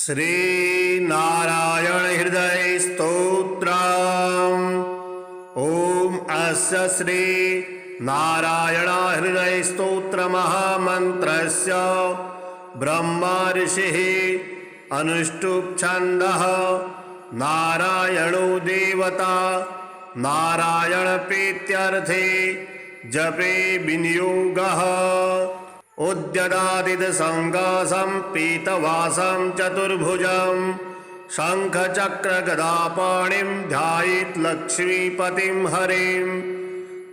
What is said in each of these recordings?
श्री नारायण हृदय स्तोत्रम्। ओम अस्य श्री नारायण हृदय स्तोत्र महामंत्रस्य ब्रह्मा ऋषिः अनुष्टुप् छन्दः नारायणो देवता नारायण प्रीत्यर्थे जपे विनियोगः। उद्यदादित संगासं पीतवासं चतुर्भुजं शंख चक्र गदापाणिं ध्यायेत् लक्ष्मीपतिं हरिं।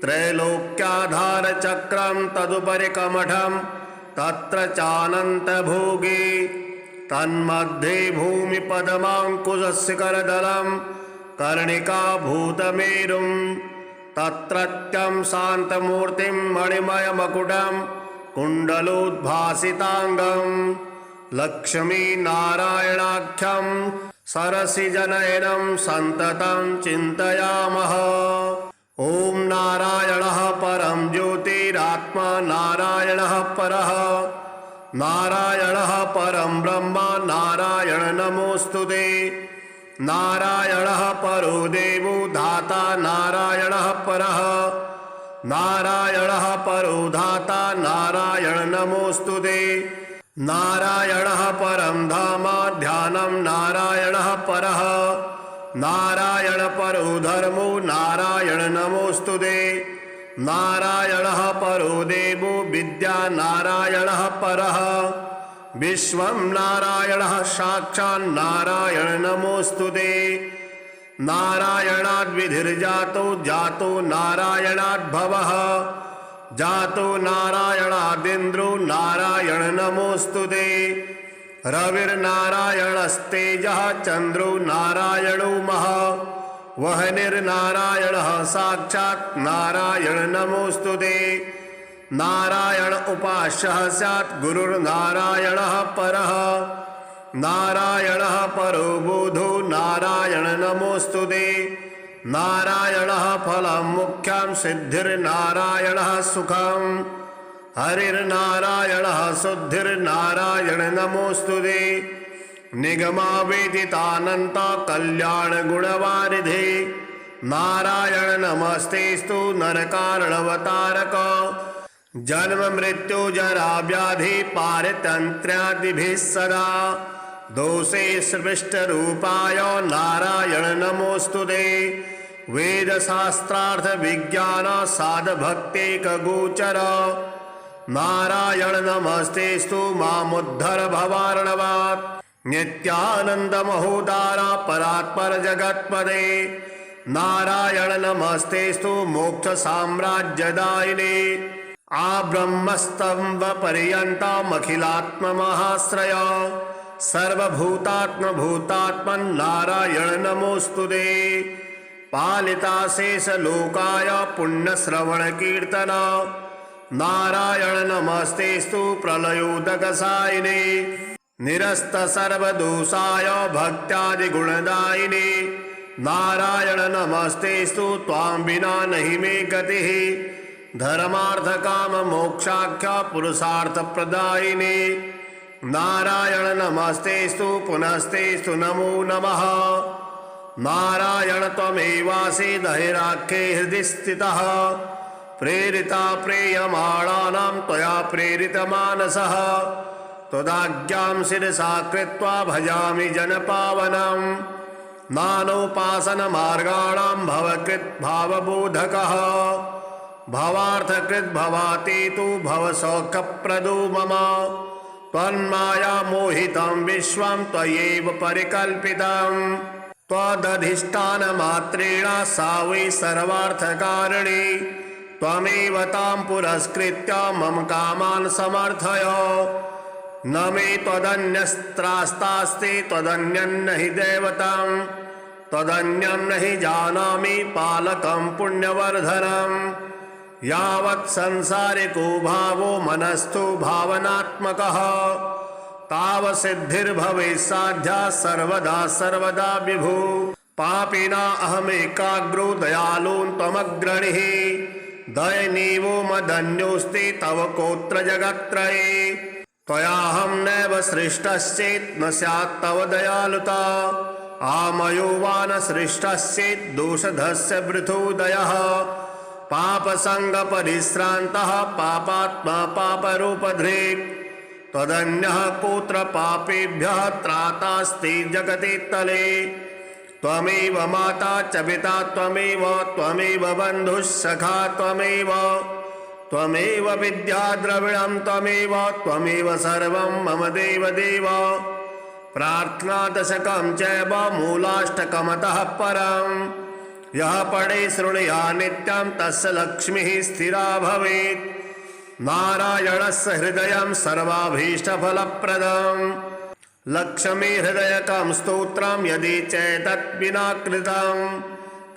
त्रैलोक्याधार चक्रं तदुपरि कमठं तत्र चानंत भोगे तन्मध्ये भूमिपदमाङ्कुशस्य करदलं कर्णिका भूतमेरुं तत्रत्यं शान्तमूर्तिं मणिमयमकुटं कुण्डलोद्भासितांगं लक्ष्मी नारायणाख्यं सरसिजनयनं सन्ततं चिन्तयामः। ओम नारायणः परं ज्योतिरात्मा नारायणः परः नारायणः परं ब्रह्म नारायण नमोस्तुते। नारायणः परो देवो धाता नारायणः परः नारायणः परो धाता नारायण नमोस्तुते। नारायणः परं धाम ध्यानं नारायणः परः नारायण परो धर्मो नारायण नमोस्तुते। नारायणः परो देवो विद्या नारायणः परः विश्वं नारायणः साक्षात् नारायण नमोस्तुते। नारायणाद्विधिर्जातो जातो नारायणाद्भवः जातो नारायणादिन्द्रो नारायण नमोस्तुते। रविर्नारायणस्तेजः चन्द्रो नारायणो महः वह्निर्नारायणः साक्षात् नारायण नमोस्तुते। नारायण उपास्यः स्यात् गुरुर्नारायणः परः नारायणः परो बोधो नारायण नमोस्तुते। नारायणः फलं मुख्यं सिद्धिर्नारायणः सुखं हरिर्नारायणः शुद्धिर्नारायण नमोस्तुते। निगमावेदितानन्त कल्याण गुणवारिधे नारायण नमस्तेस्तु नरकारणवतारक। जन्म मृत्यु जरा व्याधि पारितन्त्र्यादिभिः सदा दोषे सृष्ट रूपाय नारायण नमोस्तुते। वेद शास्त्रार्थ विज्ञान साध भक्तेक गोचर नारायण नमस्तेस्तु मामुद्धर भवार्णवात्। नित्यानंद महोदारा परात्पर जगत्पदे नारायण नमस्तेस्तु मोक्ष साम्राज्यदायिने। आ ब्रह्मस्तंभ पर्यंतमखिलात्म महाश्रय सर्वभूतात्म भूतात्मन् नारायण नमोस्तुते। पालिता शेष लोकाय पुण्य श्रवण कीर्तन नारायण नमस्तेस्तु प्रलयोदकसायिने। निरस्त सर्वदोषाय भक्त्यादि गुणदायिने नारायण नमस्तेस्तु त्वां विना नहि मे गतिः। धर्मार्थ काम मोक्षाख्य पुरुषार्थ प्रदायिने नारायण नमस्तेस्तु पुनस्तेस्तु नमो नमः। नारायण त्वमेवासि दहिराख्ये हृदि स्थितः प्रेरिता प्रेयमाणानां त्वया प्रेरितमानसः। त्वदाज्ञां शिरसा कृत्वा भजामि जनपावनं नानोपासन मार्गाणां भवकृत् भावबोधकः। भवार्थकृत् भवातीतु भवसौख्यप्रदो मम। त्वन्माया मोहितं विश्वं त्वयैव परिकल्पितं त्वदधिष्ठानमात्रेण सा वै सर्वार्थकारिणी। त्वमेव तां पुरस्कृत्य मम कामान् समर्थय। न मे त्वदन्यस्त्रास्तास्ति त्वदन्यं नहि दैवतं त्वदन्यं नहि जानामि पालकं पुण्यवर्धनम्। यावत् संसारिको भावो मनस्थो भावनात्मकः तावत् सिद्धिर्भवेत् साध्या सर्वदा सर्वदा विभो। पापिना अहमेकाग्रो दयालु त्वमग्रणिः दयनीवो मदन्योऽस्ति तव कोत्र जगत्त्रये। त्वयाहं नैव सृष्टश्चेत् न स्यात् तव दयालुता आमयो वा न सृष्टश्चेत् दोषधस्य वृथोदयः पापसङ्गपरिश्रान्तः पापात्मा पापरूपधृक् त्वदन्यः कोऽत्र पापेभ्यः त्रातास्ति जगति तले त्वमेव माता च पिता त्वमेव बन्धुः सखा त्वमेव विद्या द्रविणं त्वमेव सर्वं मम देव प्रार्थनादशकं चैव मूलाष्टकमतः परं यः पठे शृणुया नित्यं तस्य लक्ष्मीः स्थिरा भवेत् नारायणस्य हृदयं सर्वाभीष्टफलप्रदम् लक्ष्मी हृदयकं स्तोत्रं यदि चैतत् विना कृतं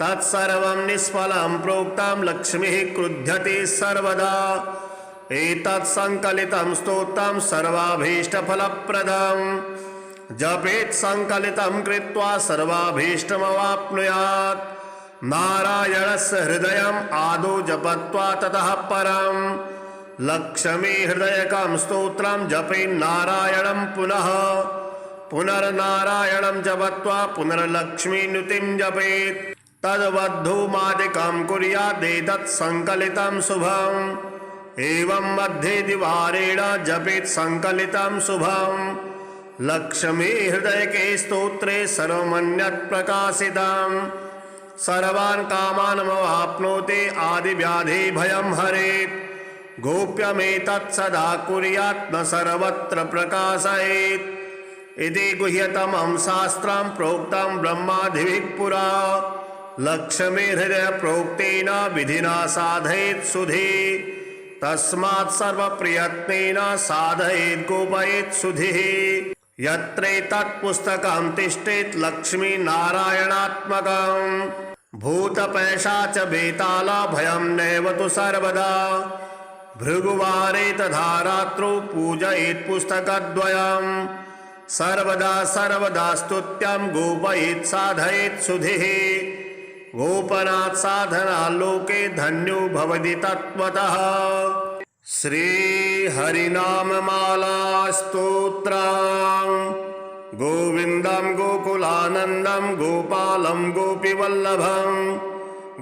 तत्सर्वं निष्फलं प्रोक्तं लक्ष्मीः क्रुध्यति सर्वदा एतत् संकलितं स्तोत्रं सर्वाभीष्टफलप्रदम् जपेत् संकलितं कृत्वा सर्वाभीष्टमवाप्नुयात् नारायणस्य हृदयम् आदौ जपत्वा ततः परं लक्ष्मी हृदयकं स्तोत्रं जपेन्नारायणं पुनर्नारायणं जपत्वा पुनर्लक्ष्मीनुतिं जपेत् तद्वद्धूमादिकं कुर्यादेतत् संकलितं शुभम् एवं मध्ये द्विवारेण जपेत् संकलितं शुभम् लक्ष्मी हृदयके स्तोत्रे सर्वमन्यत् प्रकाशितम् सर्वान् कामानमवाप्नोति आदिव्याधि भयं हरेत् गोप्यमेतत् सदा कुर्यात् न सर्वत्र प्रकाशयेत् इति गुह्यतमं शास्त्रं प्रोक्तं ब्रह्मादिभिः पुरा लक्ष्मी हृदय प्रोक्तेन विधिना साधयेत् सुधि तस्मात् सर्वप्रयत्नेन साधयेत् गोपयेत् सुधिः यत्रैतत् पुस्तकं तिष्ठेत् लक्ष्मी नारायणात्मकम् भूतपैशाच बेताल भयं नैव तु सर्वदा भृगुवारे तथा रात्रौ पूजयेत् पुस्तकद्वयम् सर्वदा स्तुत्यं गोपयेत् साधयेत् सुधिः गोपनात् साधनाल्लोके धन्यो भवति तत्त्वतः श्रीहरिनाममाला स्तोत्रम् गोविन्दं गोकुलानन्दं गोपालं गोपीवल्लभं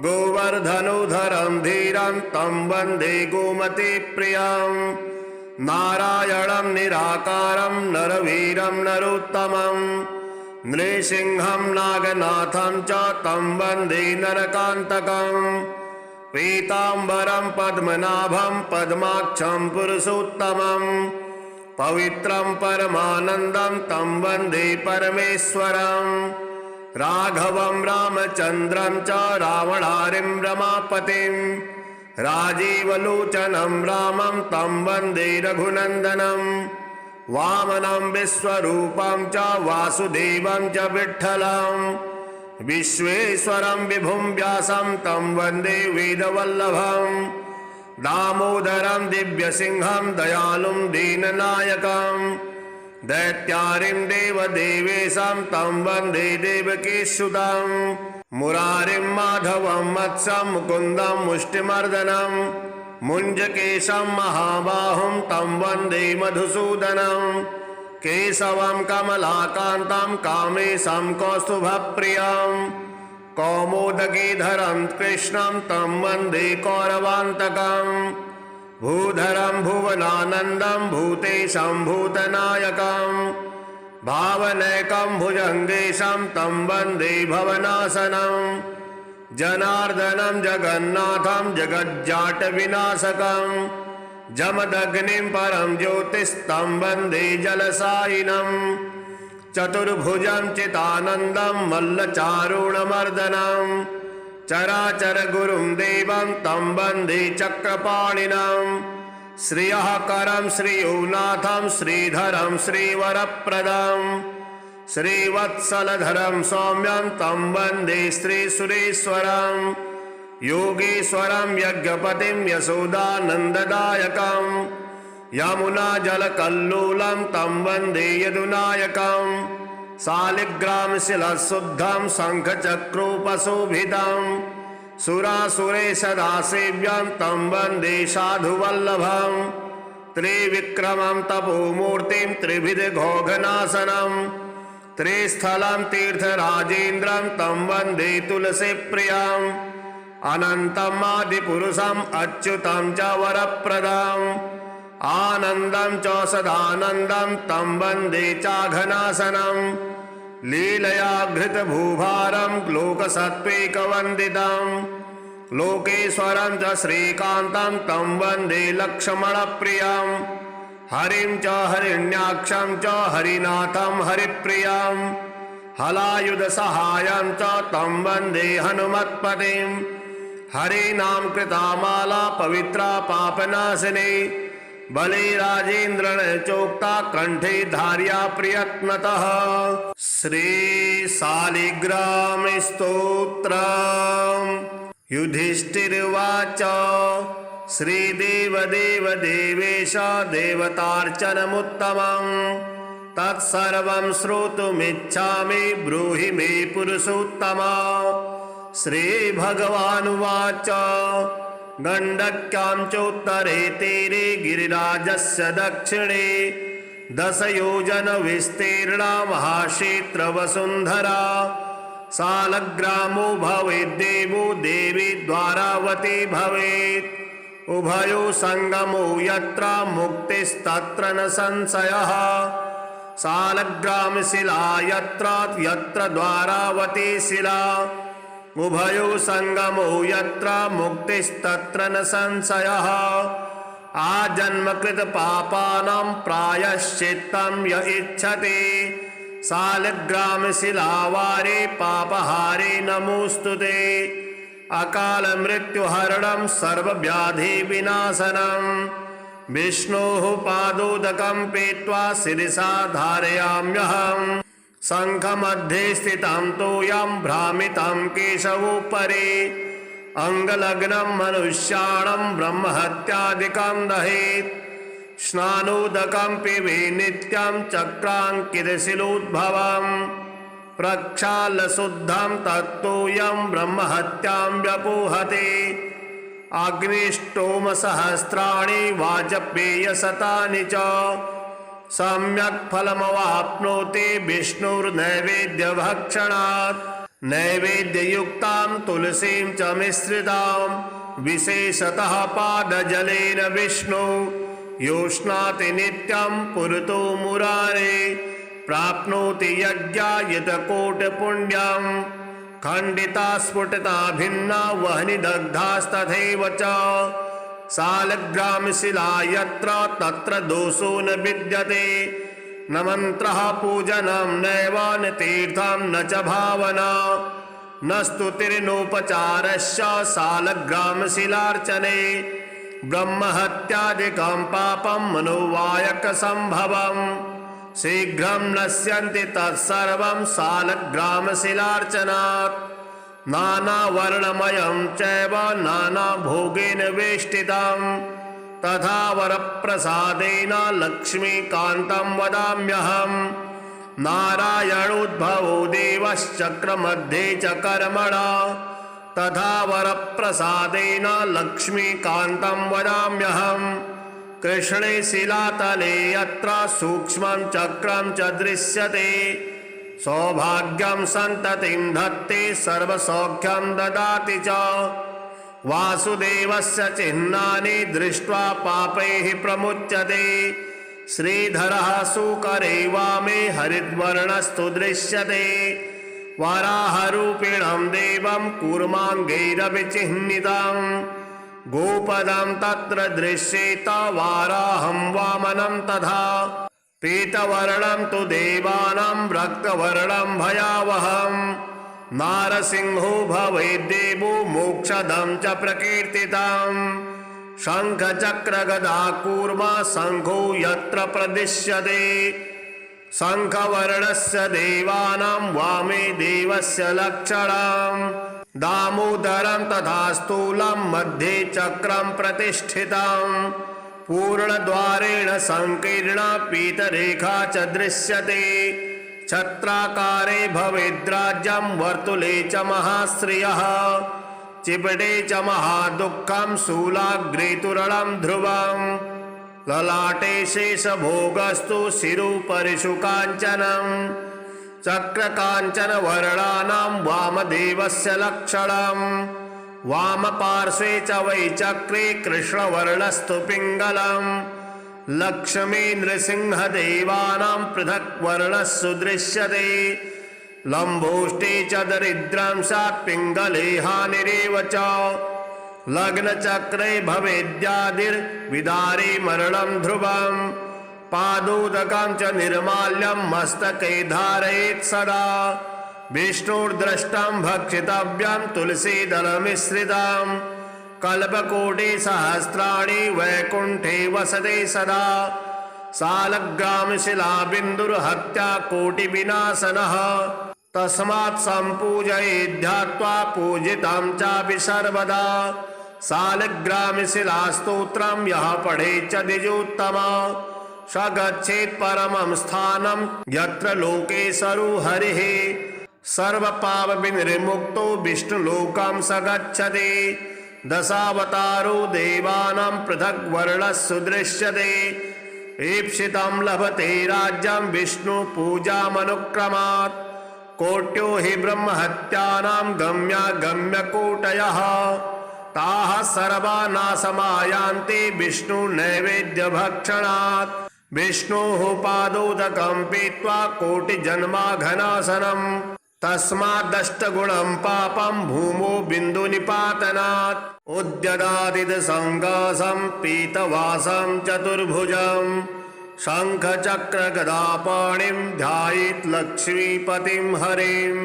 गोवर्धनोधरं धीरं तं वन्दे गोमतीप्रियं नारायणं निराकारं नरवीरं नरोत्तमं नृसिंहं नागनाथं च तं वन्दे नरकान्तकं पीताम्बरं पद्मनाभं पद्माक्षं पुरुषोत्तमं पवित्रं परमानन्दं तं वन्दे परमेश्वरं राघवं रामचन्द्रं च रावणारिं रमापतिं राजीवलोचनं रामं तं वन्दे रघुनन्दनं वामनं विश्वरूपं च वासुदेवं च विठ्ठलं विश्वेश्वरं विभुं व्यासं तं वन्दे वेदवल्लभं दामोदरं दिव्यसिंहं दयालुं दीननायकं दैत्यारिं देवदेवेशं तं वन्दे देवकीसुतं मुरारिं माधवं मत्स्यं मुकुन्दं मुष्टिमर्दनं मुञ्जकेशं महाबाहुं तं वन्दे मधुसूदनं केशवं कमलाकान्तं कामेशं कौस्तुभप्रियं कौमोदकीधरं कृष्णं तं वन्दे कौरवान्तकं भूधरं भुवनानन्दं भूतेशं भूतनायकं भावनैकं भुजङ्गेशं तं वन्दे भवनाशनं जनार्दनं जगन्नाथं जगज्जाटविनाशकं जमदग्निं परं ज्योतिस्तं वन्दे जलसायिनं चतुर्भुजं चिदानन्दं मल्लचारुणमर्दनं चराचरगुरुं देवं तं वन्दे चक्रपाणिनं श्रियः करं श्रीयोनाथं श्रीधरं श्रीवरप्रदं श्रीवत्सलधरं सौम्यं तं वन्दे श्रीसुरेश्वरं योगेश्वरं यज्ञपतिं यशोदानन्ददायकं यमुनाजलकल्लोलं तं वन्दे यदुनायकं शालिग्रामशिलाशुद्धं शङ्खचक्रोपशोभितं सुरासुरेशदासेव्यं तं वन्दे साधुवल्लभं त्रिविक्रमं तपोमूर्तिं त्रिविधघोघनाशनं त्रिस्थलं तीर्थराजेन्द्रं तं वन्दे तुलसीप्रियम् अनन्तम् आदिपुरुषम् अच्युतं च वरप्रदम् आनन्दं च सदानन्दं तं वन्दे चाघनाशनं लीलया घृतभूभारं लोकसत्त्वैकवन्दितं लोकेश्वरं च श्रीकान्तं तं वन्दे लक्ष्मणप्रियं हरिं च हरिण्याक्षं च हरिनाथं हरिप्रियं हलायुधसहायं च तं वन्दे हनुमत्पतिं हरीनां कृता माला पवित्रा पापनाशिनी बले राजेन्द्रन चोक्ता कंठे धार्या प्रयत्नतः। श्री शालिग्राम स्तोत्रम्। युधिष्ठिर्वाच श्रीदेव देव देवेश देवतार्चनमुत्तमम् तत्सर्वं श्रोतुमिच्छामि ब्रूहि मे पुरुषोत्तमा। श्रीभगवानुवाच गण्डक्यां चोत्तरे तीरे गिरिराजस्य दक्षिणे 10 योजन विस्तीर्णा महाक्षेत्रवसुन्धरा शालग्रामो भवेद्देवो देवी द्वारावती भवेत् उभयो संगमो यत्र मुक्तिस्तत्र न संशयः शालग्रामशिला यत्र द्वारावती शिला उभयो संगमो यत्र मुक्तिस्तत्र न संशयः आजन्मकृत पापानां प्रायश्चित्तं य इच्छति शालग्रामशिलावारे पापहारे नमोस्तुते अकाल मृत्युहरणं सर्वव्याधिविनाशनं विष्णोः पादोदकं पीत्वा शिरसा धारयाम्यहम् शङ्खमध्ये स्थितं तोयं भ्रामितं केशवोपरि अङ्गलग्नं मनुष्याणं ब्रह्महत्यादिकं दहेत् स्नानोदकं पिबे नित्यं चक्राङ्कितशिलोद्भवं प्रक्षाल्यशुद्धं तत्तोयं ब्रह्महत्यां व्यपोहते अग्निष्टोमसहस्राणि वाजपेयशतानि च सम्यक् फलमवाप्नोति विष्णुर्नैवेद्यभक्षणात् नैवेद्ययुक्तां तुलसीं च मिश्रितां विशेषतः पादजलेन विष्णु योष्णाति नित्यं पुरतो मुरारे प्राप्नोति यज्ञायतकोटिपुण्यं खण्डिता स्फुटिता भिन्ना वह्निदग्धास्तथैव च शालग्रामशिला यत्र तत्र दोषो न विद्यते न मन्त्रः पूजनं नैव न तीर्थं न च भावना न स्तुतिर्नोपचारश्च शालग्रामशिलार्चने ब्रह्महत्यादिकं पापं मनोवायकसम्भवं शीघ्रं नश्यन्ति तत्सर्वं शालग्रामशिलार्चनात् नानावर्णमयं चैव नानाभोगेन वेष्टितं तथा वरप्रसादेन लक्ष्मीकान्तं वदाम्यहम् नारायणोद्भवो देवश्चक्रमध्ये च कर्मणा तथा वरप्रसादेन लक्ष्मीकान्तं वदाम्यहम् कृष्णे शिलातले यत्र सूक्ष्मं चक्रं च दृश्यते सौभाग्यं सन्ततिं धत्ते सर्वसौख्यं ददाति च वासुदेवस्य चिह्नानि दृष्ट्वा पापैः प्रमुच्यते श्रीधरः सुकरे वामे हरिद्वर्णस्तु दृश्यते वराहरूपिणं देवं कूर्माङ्गैरभिचिह्नितं गोपदं तत्र दृश्येत वाराहं वामनं तथा पीतवर्णं तु देवानां रक्तवर्णं भयावहं नारसिंहो भवेद्देवो मोक्षदं च प्रकीर्तितं शङ्खचक्रगदा कूर्मा शङ्खो यत्र प्रदिश्यते शङ्खवर्णस्य देवानां वामे देवस्य लक्षणं दामोदरं तथा स्थूलं मध्ये चक्रं प्रतिष्ठितं पूर्णद्वारेण संकीर्णा पीतरेखा च दृश्यते छत्राकारे भवेद्राज्यं वर्तुले च महाश्रियः चिपटे च महादुःखं शूलाग्रे तुरलं ध्रुवं ललाटे शेषभोगस्तु शिरोपरिषु काञ्चनम् चक्रकाञ्चनवर्णानां वामदेवस्य लक्षणम् वामपार्श्वे च वै चक्रे कृष्णवर्णस्तु पिङ्गलम् लक्ष्मी नृसिंहदेवानां पृथक् वर्णः सुदृश्यते लम्बोष्टे च दरिद्रं स्यात् पिङ्गले हानिरेव च लग्नचक्रे भवेद्यादिर्विदारे मरणं ध्रुवम् पादोदकं च निर्माल्यं मस्तके धारयेत् सदा विष्णुर्द्रष्टं भक्षितव्यं तुलसीदलमिश्रितं कल्पकोटिसहस्राणि वैकुण्ठे वसते सदा सालग्रामशिलाबिन्दुर्हत्या कोटिविनाशनः तस्मात् सम्पूजयेद्ध्यात्वा पूजितं चापि सर्वदा सालग्रामशिलास्तोत्रं यः पठेत् च द्विजोत्तमा स गच्छेत् परमं स्थानं यत्र लोकेशरो हरिः सर्वपापविनिर्मुक्तो विष्णुलोकं स गच्छति दशावतारो देवानां पृथक् वर्णः सुदृश्यते ईप्सितं लभते राज्यं विष्णुपूजामनुक्रमात् कोट्यो हि ब्रह्महत्यानां गम्यागम्यकोटयः ताः सर्वा नाशमायान्ति विष्णुनैवेद्यभक्षणात् विष्णोः पादोदकं पीत्वा कोटिजन्माघनाशनम् तस्मादष्टगुणं पापं भूमो बिन्दुनिपातनात् उद्यदादितसङ्गासं पीतवासं चतुर्भुजं शङ्खचक्रगदापाणिं ध्यायेत् लक्ष्मीपतिं हरिं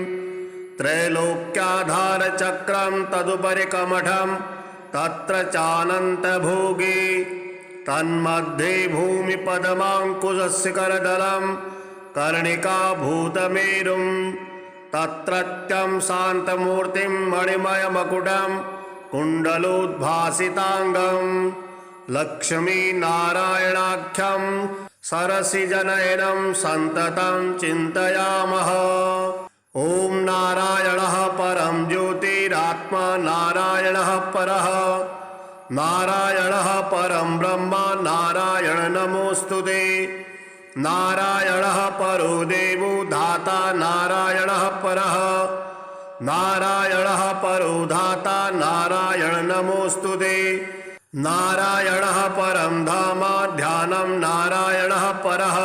त्रैलोक्याधारचक्रं तदुपरि कमठं तत्र चानन्तभोगे तन्मध्ये भूमिपद्माङ्कुशशिखरदलं कर्णिकाभूतमेरुं तत्रत्यं शान्तमूर्तिं मणिमयमकुटं कुण्डलोद्भासिताङ्गं लक्ष्मीनारायणाख्यं सरसिजनयनं सन्ततं चिन्तयामः। ॐ नारायणः परं ज्योतिरात्मा नारायणः परः नारायणः परं ब्रह्म नारायण नमोऽस्तुते नारायणः परो देवो धाता नारायणः परः नारायणः परो धाता नारायण नमोऽस्तुते नारायणः परं धाम ध्यानं नारायणः परः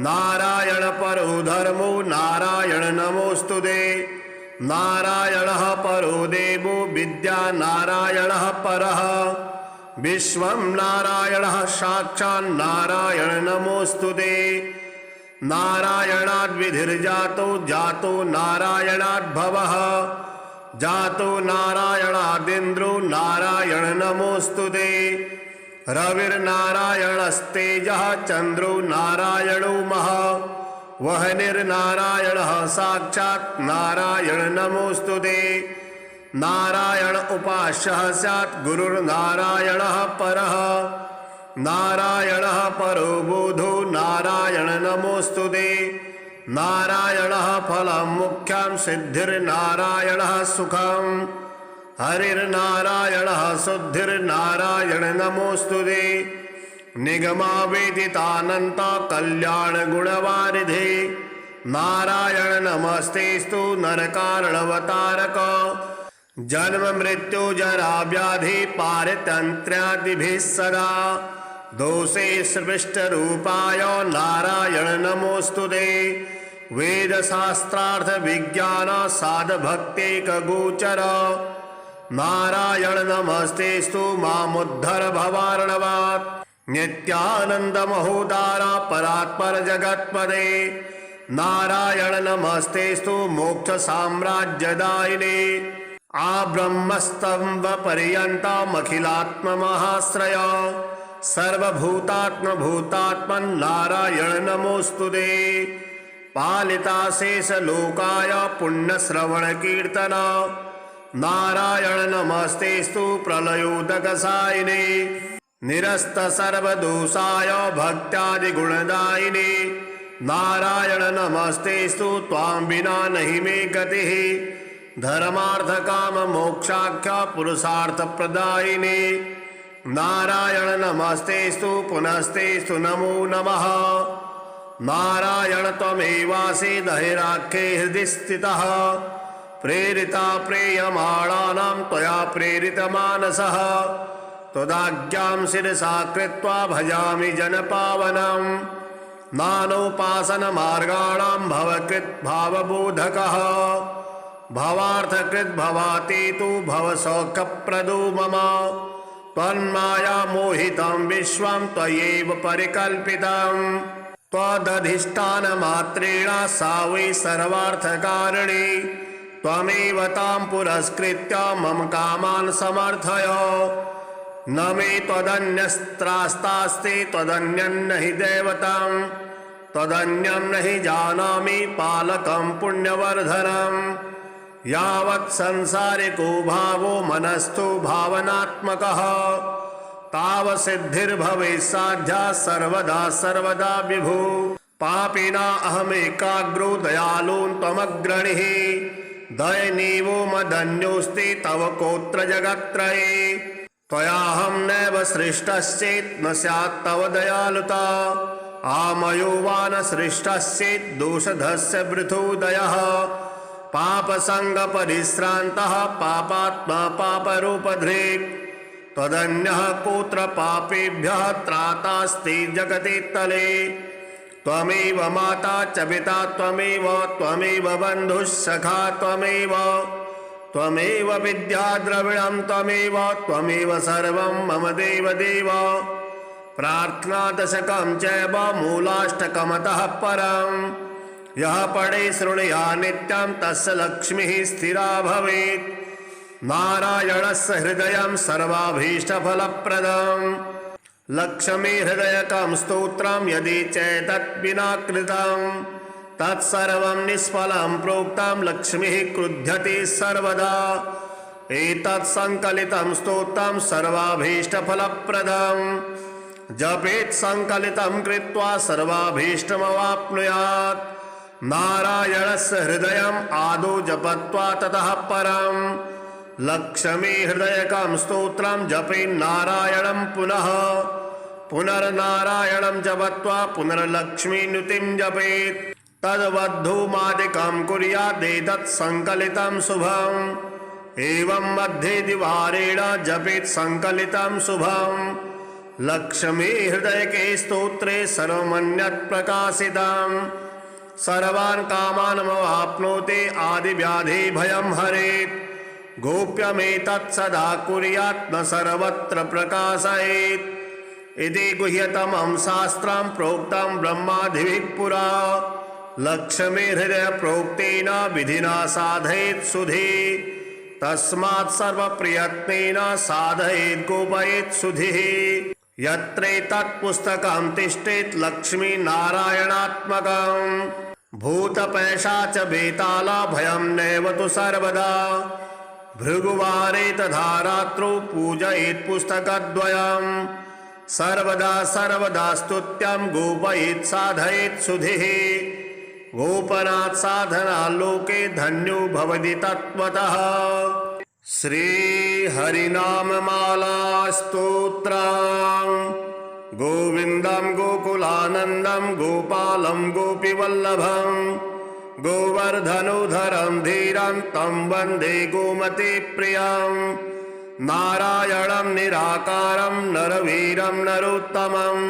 नारायण परो धर्मो नारायण नमोऽस्तुते नारायणः परो देवो विद्या नारायणः परः विश्वं नारायणः साक्षात् नारायण नमोऽस्तुते नारायणाद्विधिर्जातो जातो नारायणाद्भवः जातो नारायणादिन्द्रो नारायण नमोऽस्तुते रविर्नारायणस्तेजः चन्द्रो नारायणो महः वह्निर्नारायणः साक्षात् नारायण नमोऽस्तुते नारायण उपास्यः स्यात् गुरुर्नारायणः परः नारायणः परो बोधो नारायण नमोऽस्तुते नारायणः फलं मुख्यं सिद्धिर्नारायणः सुखं हरिर्नारायणः शुद्धिर्नारायण नमोऽस्तुते निगमावेदितानन्त कल्याणगुणवारिधे नारायण नमस्तेस्तु नरकारणवतारक जन्म मृत्यु जरा व्याधि पारितन्त्र्यादिभिः सदा दोषे स्पृष्टरूपाय नारायण नमोऽस्तुते वेदशास्त्रार्थ विज्ञान साधभक्तेकगोचर नारायण नमस्तेस्तु मामुद्धर भवार्णवात् नित्यानंद महोदारा परात्पर जगत्पदे नारायण नमस्तेस्तु मोक्ष साम्राज्यदायिने आ ब्रह्मस्तंभ पर्यन्तमखिलात्म महाश्रय सर्वभूतात्म भूतात्मन् नारायण नमोऽस्तुते पालिता शेष लोकाय पुण्य श्रवण कीर्तन नारायण नमस्तेस्तु प्रलयोदकसायिने निरस्त सर्वदोषाय भक्त्यादि गुणदायिने नारायण नमस्तेस्तु त्वां विना नहि मे गतिः धर्मार्थ काम मोक्षाख्य पुरुषार्थ प्रदायिने नारायण नमस्तेस्तु पुनस्तेस्तु नमो नमः। नारायण त्वमेवासि दहिराख्ये हृदि स्थितः प्रेरिता प्रेयमाणानां त्वया प्रेरितमानसः त्वदाज्ञां शिरसा कृत्वा भजामि जनपावनम् नानोपासनमार्गाणां भवकृद्भावबोधकः भवार्थकृद् भवातीतु भवसौख्यप्रदो मम त्वन्मायामोहितं विश्वं त्वयैव परिकल्पितं त्वदधिष्ठानमात्रेण सा वै सर्वार्थकारिणी त्वमेव तां पुरस्कृत्य मम कामान् समर्थय न मे त्वदन्यस्त्रास्तास्ति त्वदन्यं न हि दैवतं त्वदन्यं न हि जानामि पालकं पुण्यवर्धनम् यावत् संसारिको भावो मनस्थो भावनात्मकः तावत् सिद्धिर्भवेत् साध्या सर्वदा सर्वदा विभो पापिना अहमेकाग्रो दयालु त्वमग्रणीः दयनीवो मदन्योऽस्ति तव कोऽत्र जगत्त्रये त्वयाहं नैव सृष्टश्चेत् न स्यात् तव दयालुता आमयो वा न सृष्टश्चेत् दोषधस्य वृथोदयः पापसङ्गपरिश्रान्तः पापात्मा पापरूपधृक् त्वदन्यः कोऽत्र पापेभ्यः त्रातास्ति जगति तले त्वमेव माता च पिता त्वमेव बन्धुः सखा त्वमेव विद्या द्रविणं त्वमेव सर्वं मम देवदेव प्रार्थनादशकं चैव मूलाष्टकमतः परम् यः पठे शृणुया नित्यं तस्य लक्ष्मीः स्थिरा भवेत् नारायणस्य हृदयं सर्वाभीष्टफलप्रदम् लक्ष्मी हृदयकं स्तोत्रं यदि चैतत् विना कृतं तत्सर्वं निष्फलं प्रोक्तं लक्ष्मीः क्रुध्यति सर्वदा एतत् संकलितं स्तोत्रं सर्वाभीष्टफलप्रदम् जपेत् संकलितं कृत्वा सर्वाभीष्टमवाप्नुयात् नारायणस्य हृदयम् आदौ जपत्वा ततः परं लक्ष्मी हृदयकं स्तोत्रं जपेन्नारायणं पुनः पुनर्नारायणं जपत्वा पुनर्लक्ष्मीनुतिं जपेत् तद्वद्धूमादिकं कुर्यादेतत् संकलितं शुभम् एवं मध्ये द्विवारेण जपेत् संकलितं शुभम् लक्ष्मी हृदयके स्तोत्रे सर्वमन्यत् प्रकाशितम् सर्वान् कामानमवाप्नोति आदिव्याधि भयं हरेत् गोप्यमेतत् सदा कुर्यात् न सर्वत्र प्रकाशयेत् इति गुह्यतमं शास्त्रं प्रोक्तं ब्रह्मादिभिः पुरा लक्ष्मी हृदय प्रोक्तेन विधिना साधयेत् सुधि तस्मात् सर्वप्रयत्नेन साधयेत् गोपयेत् सुधिः यत्रैतत् पुस्तकं तिष्ठेत् लक्ष्मी नारायणात्मकम् भूतपैशाच बेताला भयं नैव तु सर्वदा भृगुवारे तथा रात्रौ पूजयेत् पुस्तकद्वयम् सर्वदा सर्वदा स्तुत्यं गोपयेत् साधयेत् सुधिः गोपनात् साधनाल्लोके धन्यो भवति तत्त्वतः श्री हरिनाममाला स्तोत्रम् गोविन्दं गोकुलानन्दं गोपालं गोपीवल्लभं गोवर्धनोधरं धीरं तं वन्दे गोमतीप्रियं नारायणं निराकारं नरवीरं नरोत्तमं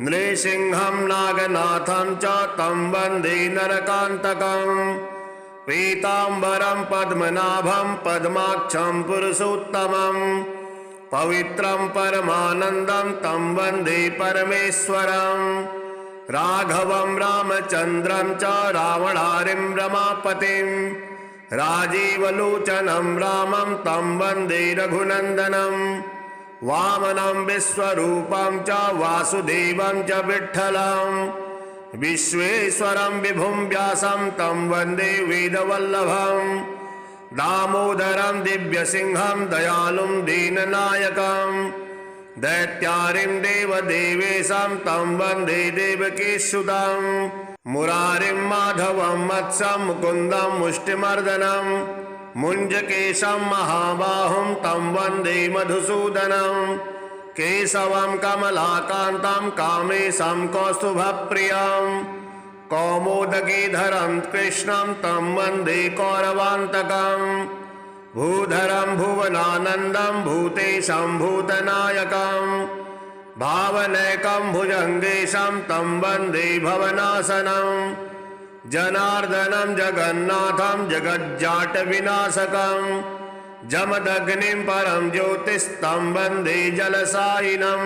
नृसिंहं नागनाथं च तं वन्दे नरकान्तकं पीताम्बरं पद्मनाभं पद्माक्षं पुरुषोत्तमं पवित्रं परमानन्दं तं वन्दे परमेश्वरं राघवं रामचन्द्रं च रावणारिं रमापतिं राजीवलोचनं रामं तं वन्दे रघुनन्दनं वामनं विश्वरूपं च वासुदेवं च विठ्ठलं विश्वेश्वरं विभुं व्यासं तं वन्दे वेदवल्लभं दामोदरं दिव्यसिंहं दयालुं दीननायकं दैत्यारिं देवदेवेशं तं वन्दे देवकीसुतं मुरारिं माधवं मत्स्यं मुकुन्दं मुष्टिमर्दनं मुञ्जकेशं महाबाहुं तं वन्दे मधुसूदनं केशवं कमलाकान्तं कामेशं कौस्तुभप्रियं कौमुदगीधरं कृष्णं तं वन्दे कौरवान्तकं भूधरं भुवनानन्दं भूतेशं भूतनायकं भावनैकं भुजङ्गेशं तं वन्दे भवनाशनं जनार्दनं जगन्नाथं जगज्जाटविनाशकं जमदग्निं परं ज्योतिस्तं वन्दे जलसायिनं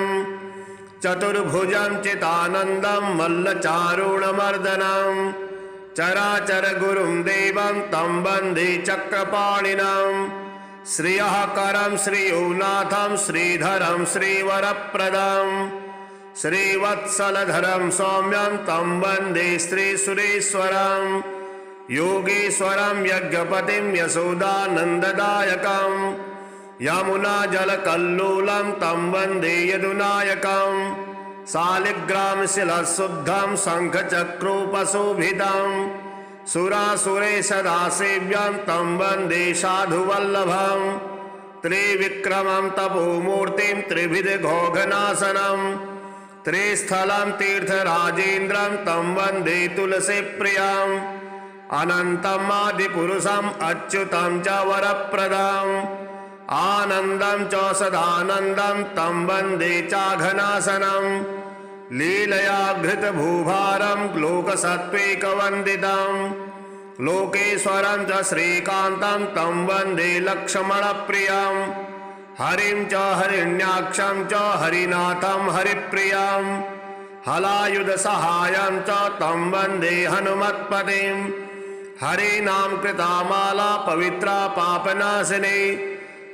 चतुर्भुजं चितानन्दं मल्लचारुणमर्दनं चराचरगुरुं देवं तं वन्दे चक्रपाणिनं श्रियः करं श्रीयोनाथं श्रीधरं श्रीवरप्रदं श्रीवत्सलधरं सौम्यं तं वन्दे श्रीसुरेश्वरं योगेश्वरं यज्ञपतिं यशोदानन्ददायकं यमुनाजलकल्लोलं तं वन्दे यदुनायकं शालिग्रामशिलाशुद्धं शङ्खचक्रोपशोभितं सुरासुरेशदासेव्यं तं वन्दे साधुवल्लभं त्रिविक्रमं तपोमूर्तिं त्रिविधघोघनाशनं त्रिस्थलं तीर्थराजेन्द्रं तं वन्दे तुलसीप्रियम् अनन्तं आदिपुरुषम् अच्युतं च वरप्रदम् आनन्दं च सदानन्दं तं वन्दे चाघनाशनं लीलया घृतभूभारं लोकसत्त्वैकवन्दितं लोकेश्वरं च श्रीकान्तं तं वन्दे लक्ष्मणप्रियं हरिं च हरिण्याक्षं च हरिनाथं हरिप्रियं हलायुधसहायं च तं वन्दे हनुमत्पतिं हरीनां कृता माला पवित्रा पापनाशिनी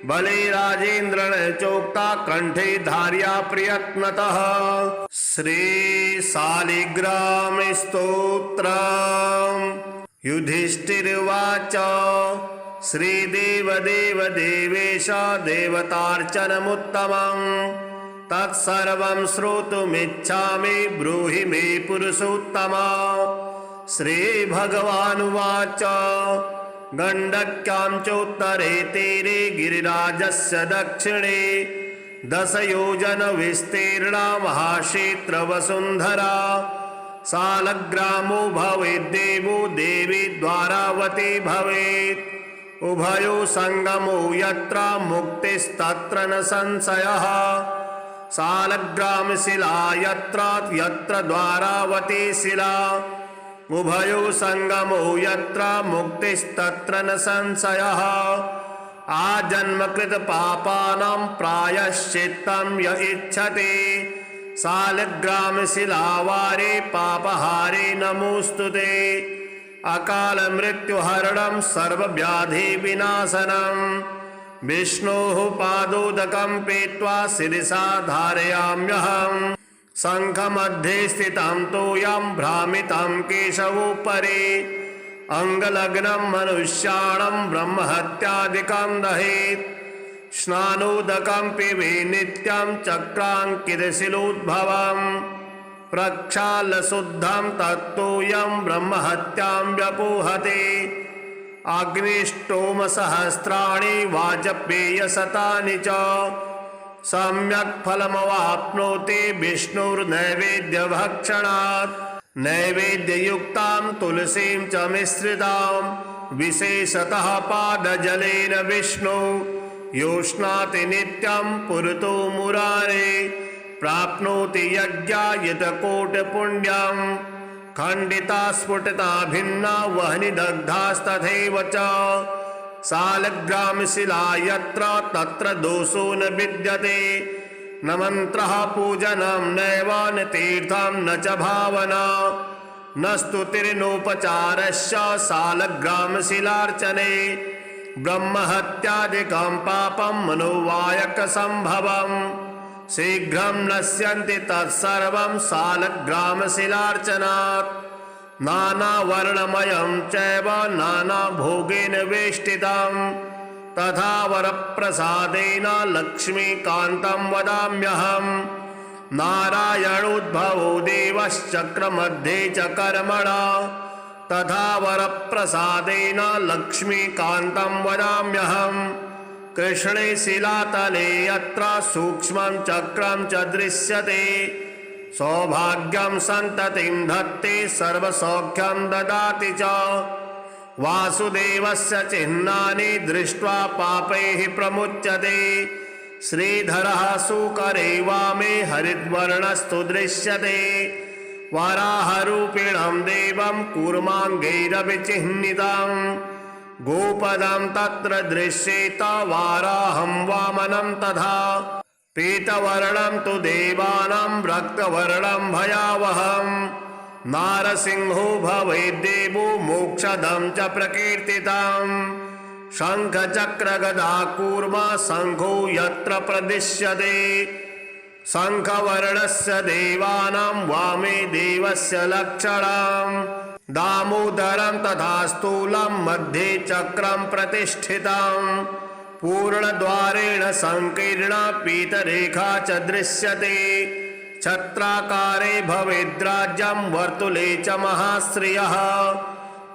बले राजेन्द्रेण चोक्ता कंठे धार्या प्रयत्नतः। श्री शालिग्रामस्तोत्रम्। युधिष्ठिरुवाच श्रीदेवदेव देवेश देवतार्चनमुत्तमम् तत्सर्वं श्रोतुमिच्छामि ब्रूहि मे पुरुषोत्तमा। श्रीभगवानुवाच गण्डक्यां चोत्तरे तीरे गिरिराजस्य दक्षिणे 10 योजन विस्तीर्णा महाक्षेत्रवसुन्धरा शालग्रामो भवेद्देवो देवी द्वारावती भवेत् उभयो संगमो यत्र मुक्तिस्तत्र न संशयः शालग्रामशिला यत्र द्वारावती शिला उभयो संगमो यत्र मुक्तिस्तत्र न संशयः आजन्मकृत पापानां प्रायश्चित्तं य इच्छति शालग्रामशिलावारे पापहारे नमोस्तुते अकाल मृत्युहरणं सर्वव्याधिविनाशनं विष्णोः पादोदकं पीत्वा शिरसा धारयाम्यहम् शङ्खमध्ये स्थितं तोयं भ्रामितं केशवोपरि अङ्गलग्नं मनुष्याणं ब्रह्महत्यादिकं दहेत् स्नानोदकं पिबे नित्यं चक्राङ्कितशिलोद्भवं प्रक्षाल्यशुद्धं तत्तोयं ब्रह्महत्यां व्यपोहते अग्निष्टोमसहस्राणि वाजपेयशतानि च सम्यक् फलमवाप्नोति विष्णुर्नैवेद्यभक्षणात् नैवेद्ययुक्तां तुलसीं च मिश्रितां विशेषतः पादजलेन विष्णु योष्णाति नित्यं पुरतो मुरारे प्राप्नोति यज्ञायतकोटिपुण्यं खण्डिता स्फुटिता भिन्ना वह्निदग्धास्तथैव च शालग्रामशिला यत्र तत्र दोषो न विद्यते न मन्त्रः पूजनं नैव न तीर्थं न च भावना न स्तुतिर्नोपचारश्च शालग्रामशिलार्चने ब्रह्महत्यादिकं पापं मनोवायकसम्भवं शीघ्रं नश्यन्ति तत्सर्वं शालग्रामशिलार्चनात् नानावर्णमयं चैव नानाभोगेन वेष्टितं तथा वरप्रसादेन लक्ष्मीकान्तं वदाम्यहम् नारायणोद्भवो देवश्चक्रमध्ये च कर्मणा तथा वरप्रसादेन लक्ष्मीकान्तं वदाम्यहम् कृष्णे शिलातले यत्र सूक्ष्मं चक्रं च दृश्यते सौभाग्यं सन्ततिं धत्ते सर्वसौख्यं ददाति च वासुदेवस्य चिह्नानि दृष्ट्वा पापैः प्रमुच्यते श्रीधरः सुकरे वामे हरिद्वर्णस्तु दृश्यते वराहरूपिणं देवं कूर्माङ्गैरभिचिह्नितं गोपदं तत्र दृश्येत वाराहं वामनं तथा पीतवर्णं तु देवानां रक्तवर्णं भयावहं नारसिंहो भवेद्देवो मोक्षदं च प्रकीर्तितं शङ्खचक्रगदा कूर्मा शङ्खो यत्र प्रदिश्यते शङ्खवर्णस्य देवानां वामे देवस्य लक्षणं दामोदरं तथा स्थूलं मध्ये चक्रं प्रतिष्ठितं पूर्णद्वारेण संकीर्णा पीतरेखा च दृश्यते छत्राकारे भवेद्राज्यं वर्तुले च महाश्रियः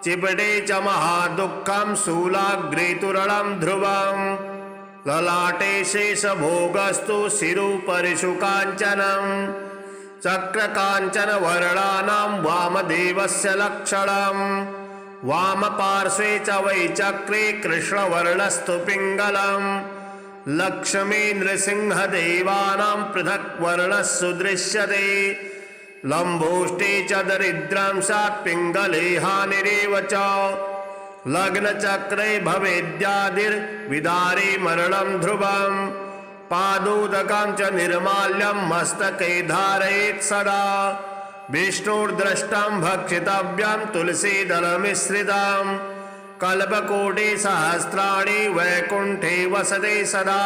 चिपटे च महादुःखं शूलाग्रे तुरलं ध्रुवं ललाटे शेषभोगस्तु शिरोपरिषु काञ्चनं चक्रकाञ्चनवर्णानां वामदेवस्य लक्षणं वामपार्श्वे च वै चक्रे कृष्णवर्णस्तु पिङ्गलम् लक्ष्मी नृसिंहदेवानां पृथक् वर्णस्सु दृश्यते लम्बोष्टे च दरिद्रं स्यात् पिङ्गले हानिरेव च लग्नचक्रे भवेद्यादिर्विदारे मरणं ध्रुवं पादोदकं च निर्माल्यं मस्तके धारयेत् सदा विष्णुर्द्रष्टं भक्षितव्यं तुलसीदलमिश्रितं कल्पकोटि सहस्राणि वैकुण्ठे वसते सदा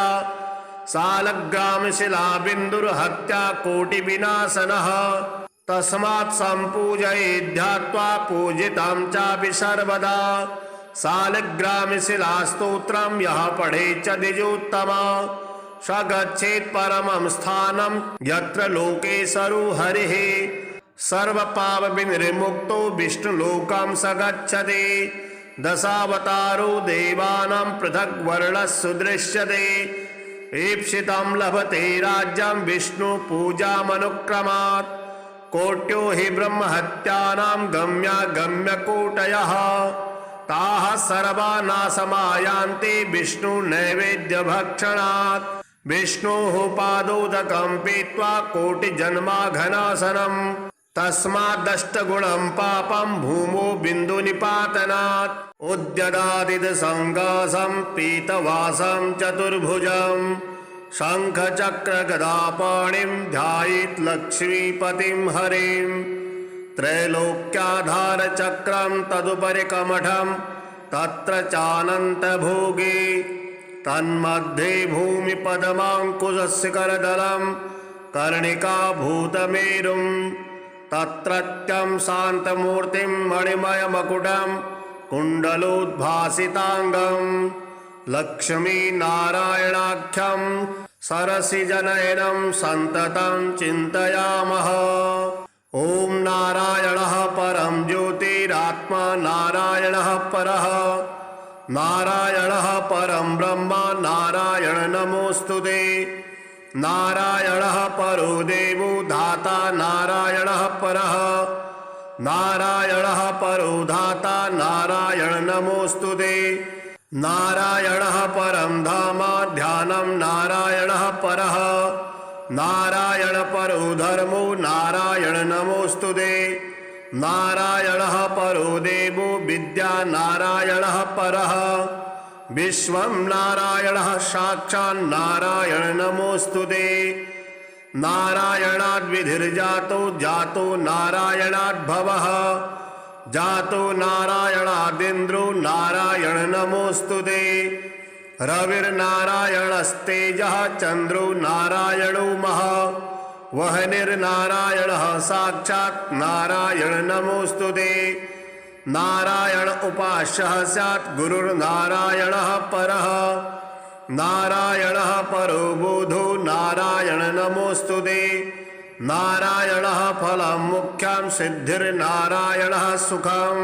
सालग्रामशिलाबिन्दुर्हत्या कोटिविनाशनः तस्मात् सम्पूजयेद्ध्यात्वा पूजितं चापि सर्वदा सालग्रामशिलास्तोत्रं यः पठेत् च द्विजोत्तमा स गच्छेत् परमं स्थानं यत्र लोकेशरो हरिः सर्वपापविनिर्मुक्तो विष्णुलोकं स गच्छति दशावतारो देवानां पृथक् वर्णस्सु दृश्यते ईप्सितं लभते राज्यं विष्णुपूजामनुक्रमात् कोट्यो हि ब्रह्महत्यानां गम्यागम्यकोटयः ताः सर्वा नाशमायान्ति विष्णुनैवेद्यभक्षणात् विष्णोः पादोदकं पीत्वा कोटिजन्माघनाशनम् तस्मादष्टगुणं पापं भूमो बिन्दुनिपातनात् उद्यदादिदसङ्गासं पीतवासं चतुर्भुजं शङ्खचक्रगदापाणिं ध्यायेत् लक्ष्मीपतिं हरिं त्रैलोक्याधारचक्रं तदुपरि कमठं तत्र चानन्तभोगे तन्मध्ये भूमिपदमाङ्कुशशिखरदलं कर्णिकाभूतमेरुं तत्रत्यं शान्तमूर्तिं मणिमयमकुटं कुण्डलोद्भासिताङ्गं लक्ष्मीनारायणाख्यं सरसिजनयनं सन्ततं चिन्तयामः। ॐ नारायणः परं ज्योतिरात्मा नारायणः परः नारायणः परं ब्रह्म नारायण नमोऽस्तुते नारायणः परो देवो धाता नारायणः परः नारायणः परो धाता नारायण नमोऽस्तुते नारायणः परं धाम ध्यानं नारायणः परः नारायण परो धर्मो नारायण नमोऽस्तुते नारायणः परो देवो विद्या नारायणः परः विश्वं नारायणः साक्षात् नारायण नमोऽस्तुते नारायणाद्विधिर्जातो जातो नारायणाद्भवः जातो नारायणादिन्द्रो नारायण नमोऽस्तुते रविर्नारायणस्तेजः चन्द्रो नारायणो महः वह्निर्नारायणः साक्षात् नारायण नमोऽस्तुते नारायण उपास्यः स्यात् गुरुर्नारायणः परः नारायणः परो बोधो नारायण नमोऽस्तुते नारायणः फलं मुख्यं सिद्धिर्नारायणः सुखं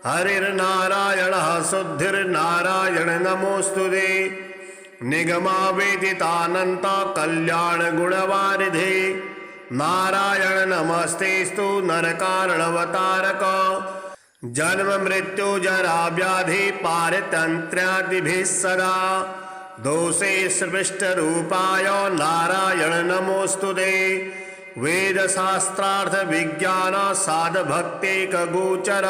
हरिर्नारायणः शुद्धिर्नारायण नमोऽस्तुते निगमावेदितानंत कल्याण गुणवारिधे नारायण नमस्तेस्तु नरकारणवतारक जन्म मृत्यु जरा व्याधि पारितंत्र्यादिभिः सदा दोषे सृष्ट रूपाय नारायण नमोस्तुते वेद शास्त्रार्थ विज्ञान साध भक्तेक गोचर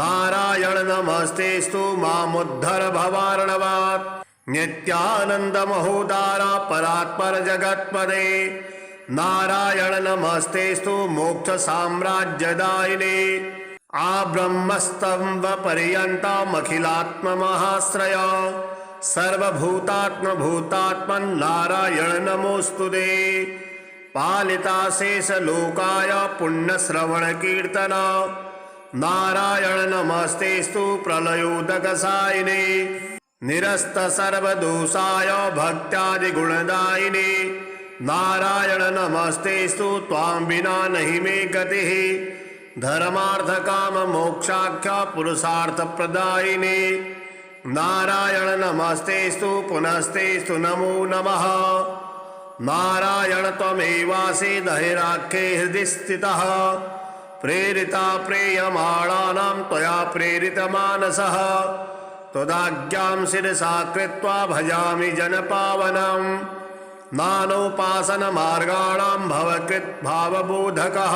नारायण नमस्तेस्तु मामुद्धर भवार्णवात् नित्यानंद महोदार परात्पर जगत्पदे नारायण नमस्तेस्तु मोक्ष साम्राज्यदायिने आ ब्रह्मस्तंभ पर्यंतमखिलात्म महाश्रय सर्वभूतात्म भूतात्मन् नारायण नमोस्तुते पालिता शेष लोकाय पुण्य श्रवण कीर्तन नारायण नमस्तेस्तु प्रलयोदकसायिने निरस्त सर्वदोषाय भक्त्यादि गुणदायिने नारायण नमस्तेस्तु त्वां विना नहि मे गतिः धर्मार्थ काम मोक्षाख्य पुरुषार्थ प्रदायिने नारायण नमस्तेस्तु पुनस्तेस्तु नमो नमः नारायण त्वमेवासि दहिराख्ये हृदि स्थितः प्रेरिता प्रेयमाणानां त्वया प्रेरितमानसः त्वदाज्ञां शिरसा कृत्वा भजामि जनपावनं नानोपासनमार्गाणां भवकृत् भावबोधकः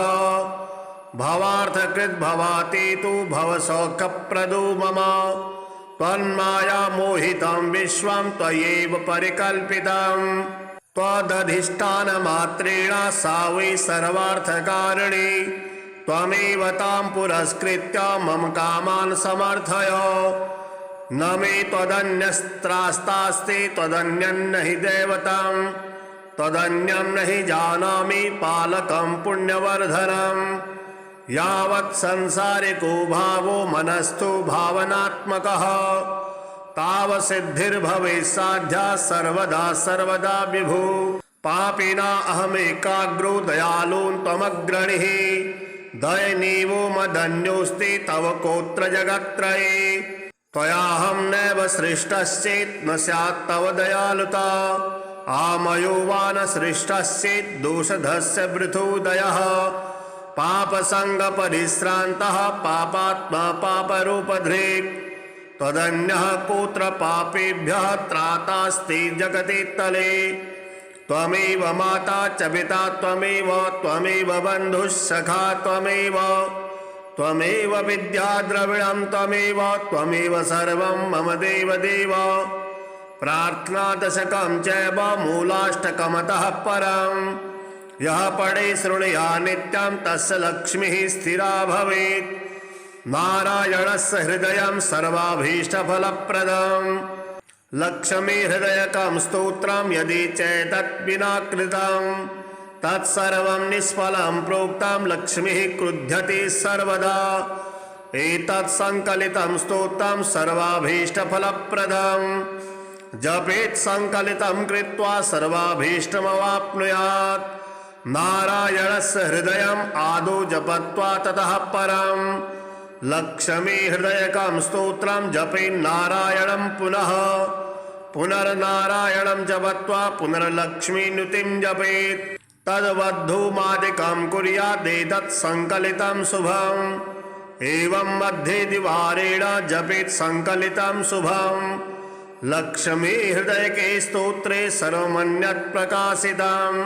भवार्थकृत् भवातीतु भवसौख्यप्रदो मम त्वन्माया मोहितं विश्वं त्वयैव परिकल्पितं त्वदधिष्ठानमात्रेण सा वै सर्वार्थकारिणी त्वमेव तां पुरस्कृत्य मम कामान् समर्थय न मे त्वदन्यस्त्रास्तास्ति त्वदन्यं नहि दैवतं त्वदन्यं नहि जानामि पालकं पुण्यवर्धनम् यावत् संसारिको भावो मनस्थो भावनात्मकः तावत् सिद्धिर्भवेत् साध्या सर्वदा सर्वदा विभो पापिना अहमेकाग्रो दयालु त्वमग्रणिः दयनीवो मदन्योऽस्ति तव कोऽत्र जगत्त्रये त्वयाहं नैव सृष्टश्चेत् न स्यात् तव दयालुता आमयो वा न सृष्टश्चेत् दोषधस्य वृथोदयः पापसंग परिश्रान्तः पापात्मा पापरूपधृक् त्वदन्यः कोऽत्र पापेभ्यः त्रातास्ति जगति तले त्वमेव माता च पिता त्वमेव बन्धुः सखा त्वमेव विद्या द्रविणं त्वमेव सर्वं मम देव देव प्रार्थना दशकं चैव मूलाष्टकमतः परम् यः पठे शृणुया नित्यं तस्य लक्ष्मीः स्थिरा भवेत् नारायणस्य हृदयं सर्वाभीष्टफलप्रदम् लक्ष्मी हृदयकं स्तोत्रं यदि चैतत् विना कृतं तत्सर्वं निष्फलं प्रोक्तं लक्ष्मीः क्रुध्यति सर्वदा एतत् संकलितं स्तोत्रं सर्वाभीष्टफलप्रदम् जपेत् संकलितं कृत्वा सर्वाभीष्टमवाप्नुयात् नारायणस्य हृदयम् आदौ जपत्वा ततः परम् लक्ष्मी हृदयकं स्तोत्रं जपेन्नारायणं पुनः पुनर्नारायणं जपत्वा पुनर्लक्ष्मीनुतिं जपेत् तद्वद्धूमादिकं कुर्यादेतत् संकलितं शुभम् एवं मध्ये द्विवारेण जपेत् संकलितं शुभम् लक्ष्मी हृदयके स्तोत्रे सर्वमन्यत् प्रकाशितम्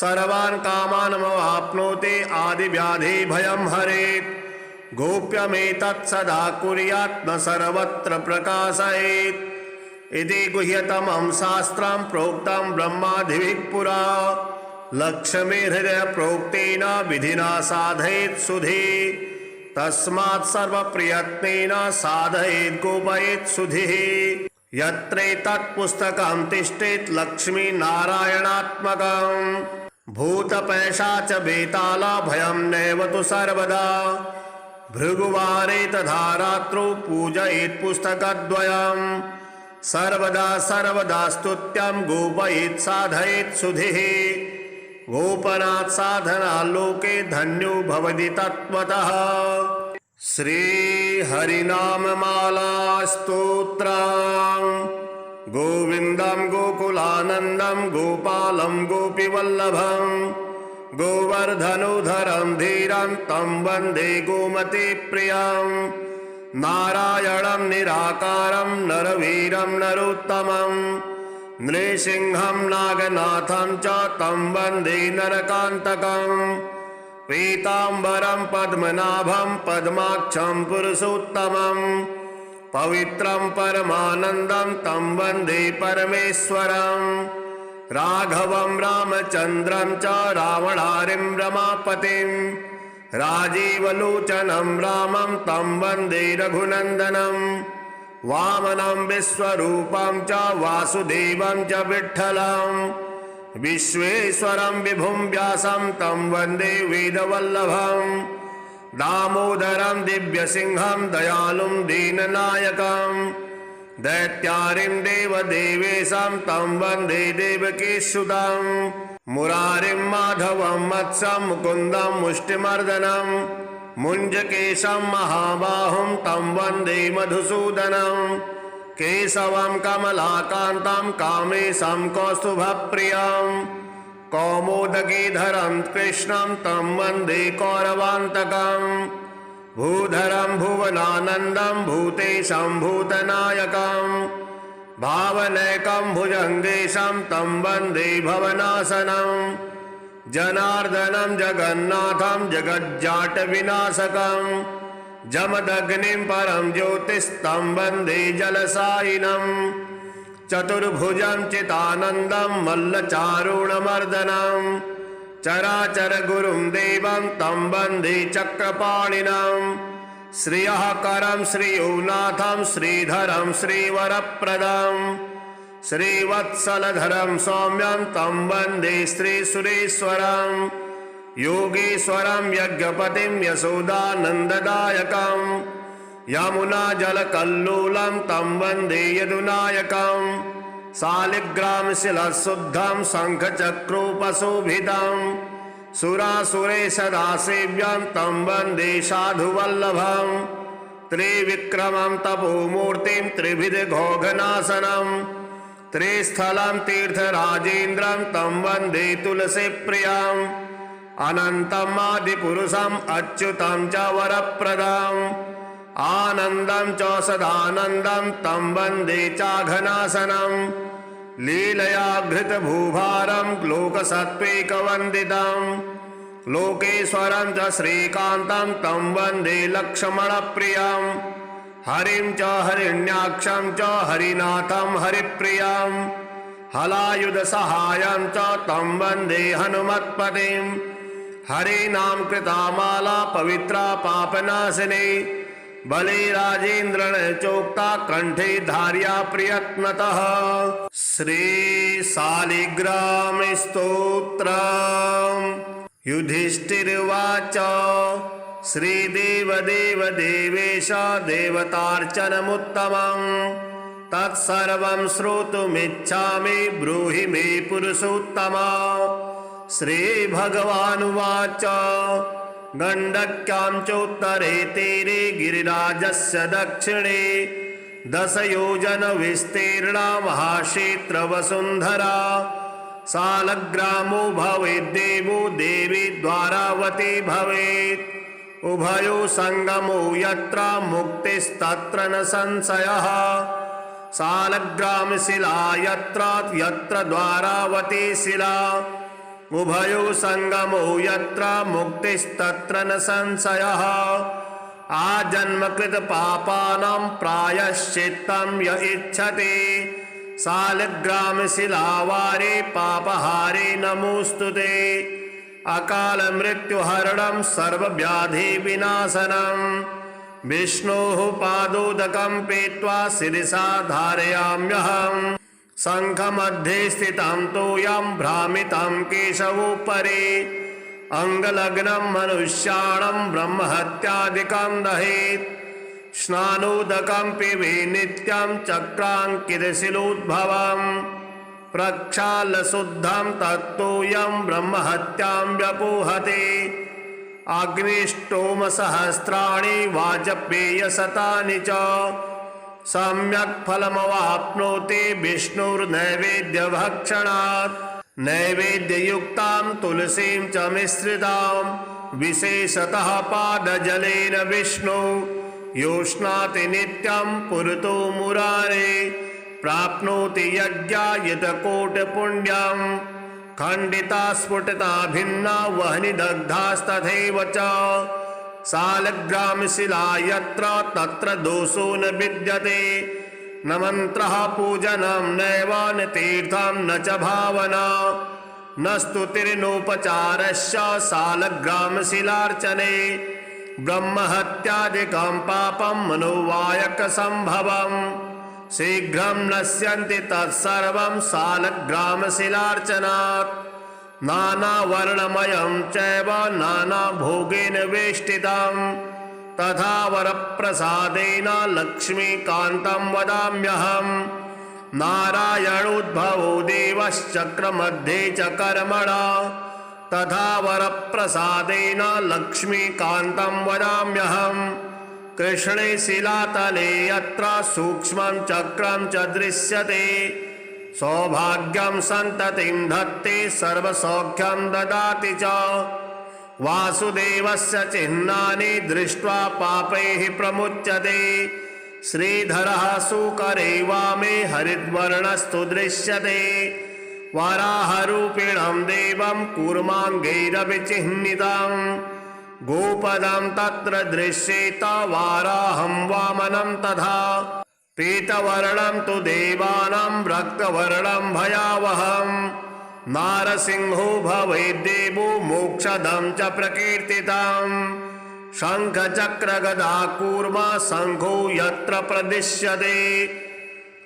सर्वान् कामानमवाप्नोति आदिव्याधि भयं हरेत् गोप्यमेतत् सदा कुर्यात् न सर्वत्र प्रकाशयेत् इति गुह्यतमं शास्त्रं प्रोक्तं ब्रह्मादिभिः पुरा लक्ष्मी हृदय प्रोक्तेन विधिना साधयेत् सुधि तस्मात् सर्वप्रयत्नेन साधयेत् गोपयेत् सुधिः यत्रैतत् पुस्तकं तिष्ठेत् लक्ष्मी नारायणात्मकम् भूतपैशाच बेताला भयं नैव तु सर्वदा भृगुवारे तथा रात्रौ पूजयेत् पुस्तकद्वयम् सर्वदा सर्वदा स्तुत्यं गोपयेत् साधयेत् सुधिः गोपनात् साधनाल्लोके धन्यो भवति तत्त्वतः श्री हरिनाममाला स्तोत्रम् गोविन्दं गोकुलानन्दं गोपालं गोपीवल्लभं गोवर्धनोधरं धीरं तं वन्दे गोमतीप्रियं नारायणं निराकारं नरवीरं नरोत्तमं नृसिंहं नागनाथं च तं वन्दे नरकान्तकं पीताम्बरं पद्मनाभं पद्माक्षं पुरुषोत्तमं पवित्रं परमानन्दं तं वन्दे परमेश्वरं राघवं रामचन्द्रं च रावणारिं रमापतिं राजीवलोचनं रामं तं वन्दे रघुनन्दनं वामनं विश्वरूपं च वासुदेवं च विठ्ठलं विश्वेश्वरं विभुं व्यासं तं वन्दे वेदवल्लभं दामोदरं दिव्यसिंहं दयालुं दीननायकं दैत्यारिं देवदेवेशं तं वन्दे देवकीसुतं मुरारिं माधवं मत्स्यं मुकुन्दं मुष्टिमर्दनं मुञ्जकेशं महाबाहुं तं वन्दे मधुसूदनं केशवं कमलाकान्तं कामेशं कौस्तुभप्रियं कौमोदकीधरं कृष्णं तं वन्दे कौरवान्तकं भूधरं भुवनानन्दं भूतेशं भूतनायकं भावनैकं भुजङ्गेशं तं वन्दे भवनाशनं जनार्दनं जगन्नाथं जगज्जाटविनाशकं जमदग्निं परं ज्योतिस्तं वन्दे जलसायिनं चतुर्भुजं चितानन्दं मल्लचारुणमर्दनं चराचरगुरुं देवं तं वन्दे चक्रपाणिनं श्रियः करं श्रीयोनाथं श्रीधरं श्रीवरप्रदं श्रीवत्सलधरं सौम्यं तं वन्दे श्रीसुरेश्वरं योगेश्वरं यज्ञपतिं यशोदानन्ददायकं यमुनाजलकल्लोलं तं वन्दे यदुनायकं शालिग्रामशिलाशुद्धं शङ्खचक्रोपशोभितं सुरासुरेशदासेव्यं तं वन्दे साधुवल्लभं त्रिविक्रमं तपोमूर्तिं त्रिविधघोघनाशनं त्रिस्थलं तीर्थराजेन्द्रं तं वन्दे तुलसीप्रियम् अनन्तं आदिपुरुषम् अच्युतं च वरप्रदम् आनन्दं च सदानन्दं तं वन्दे चाघनाशनं लीलया घृतभूभारं लोकसत्त्वैकवन्दितं लोकेश्वरं च श्रीकान्तं तं वन्दे लक्ष्मणप्रियं हरिं च हरिण्याक्षं च हरिनाथं हरिप्रियं हलायुधसहायं च तं वन्दे हनुमत्पतिं हरिनाम कृतामाला पवित्रा पापनाशिनी बले राजेन्द्रन चोक्ता कंठे धार्या प्रयत्नतः। श्री शालिग्राम स्तोत्रम्। युधिष्ठिर्वाच श्रीदेवदेव देवेश देवतार्चनमुत्तमम् तत्सर्वं श्रोतुमिच्छामि ब्रूहि मे पुरुषोत्तमा। श्रीभगवानुवाच गण्डक्यां चोत्तरे तीरे गिरिराजस्य दक्षिणे 10 योजन विस्तीर्णा महाक्षेत्रवसुन्धरा शालग्रामो भवेद्देवो देवी द्वारावती भवेत् उभयो संगमो यत्र मुक्तिस्तत्र न संशयः शालग्रामशिला यत्र द्वारावती शिला उभयो संगमो यत्र मुक्तिस्तत्र न संशयः आजन्मकृत पापानां प्रायश्चित्तं य इच्छति शालग्रामशिलावारे पापहारे नमोस्तुते अकाल मृत्युहरणं सर्वव्याधिविनाशनं विष्णोः पादोदकं पीत्वा शिरसा धारयाम्यहम् शङ्खमध्ये स्थितं तोयं भ्रामितं केशवोपरि अंगलग्नं मनुष्याणं ब्रह्महत्यादिकं दहेत् स्नानोदकं पिबे नित्यं चक्राङ्कितशिलोद्भवम् प्रक्षालशुद्धं तत्तोयं ब्रह्महत्यां व्यपोहते अग्निष्टोमसहस्राणि वाजपेयशतानि च सम्यक् फलमवाप्नोति विष्णुर्नैवेद्यभक्षणात्। नैवेद्ययुक्तां तुलसीं च मिश्रितां विशेषतः पादजलेन विष्णु योष्णाति नित्यं पुरतो मुरारे प्राप्नोति यज्ञायतकोटिपुण्यं। खण्डिता स्फुटिता भिन्ना वह्नि दग्धास्तथैव च सालग्रामशिला यत्र तत्र दोषो न विद्यते। न मन्त्रः पूजनं नैव न तीर्थं न च भावना न स्तुतिर्नोपचारश्च सालग्रामशिलार्चने। ब्रह्महत्यादिकं पापं मनोवायकसम्भवं शीघ्रं नश्यन्ति तत्सर्वं सालग्रामशिलार्चनात्। नानावर्णमयं चैव नानाभोगेन वेष्टितं तथा वरप्रसादेन लक्ष्मीकान्तं वदाम्यहम्। नारायणोद्भवो देवश्चक्रमध्ये च कर्मणा तथा वरप्रसादेन लक्ष्मीकान्तं वदाम्यहम्। कृष्णे शिलातले यत्र सूक्ष्मं चक्रं च दृश्यते सौभाग्यं सन्ततिं धत्ते सर्वसौख्यं ददाति च। वासुदेवस्य चिह्नानि दृष्ट्वा पापैः प्रमुच्यते। श्रीधरः सुकरे वामे हरिद्वर्णस्तु दृश्यते। वराहरूपिणं देवं कूर्माङ्गैरभिचिह्नितं गोपदं तत्र दृश्येत वाराहं वामनं तथा। पीतवर्णं तु देवानां रक्तवर्णं भयावहं नारसिंहो भवेद्देवो मोक्षदं च प्रकीर्तितं। शङ्खचक्रगदा कूर्मा शङ्खो यत्र प्रदिश्यते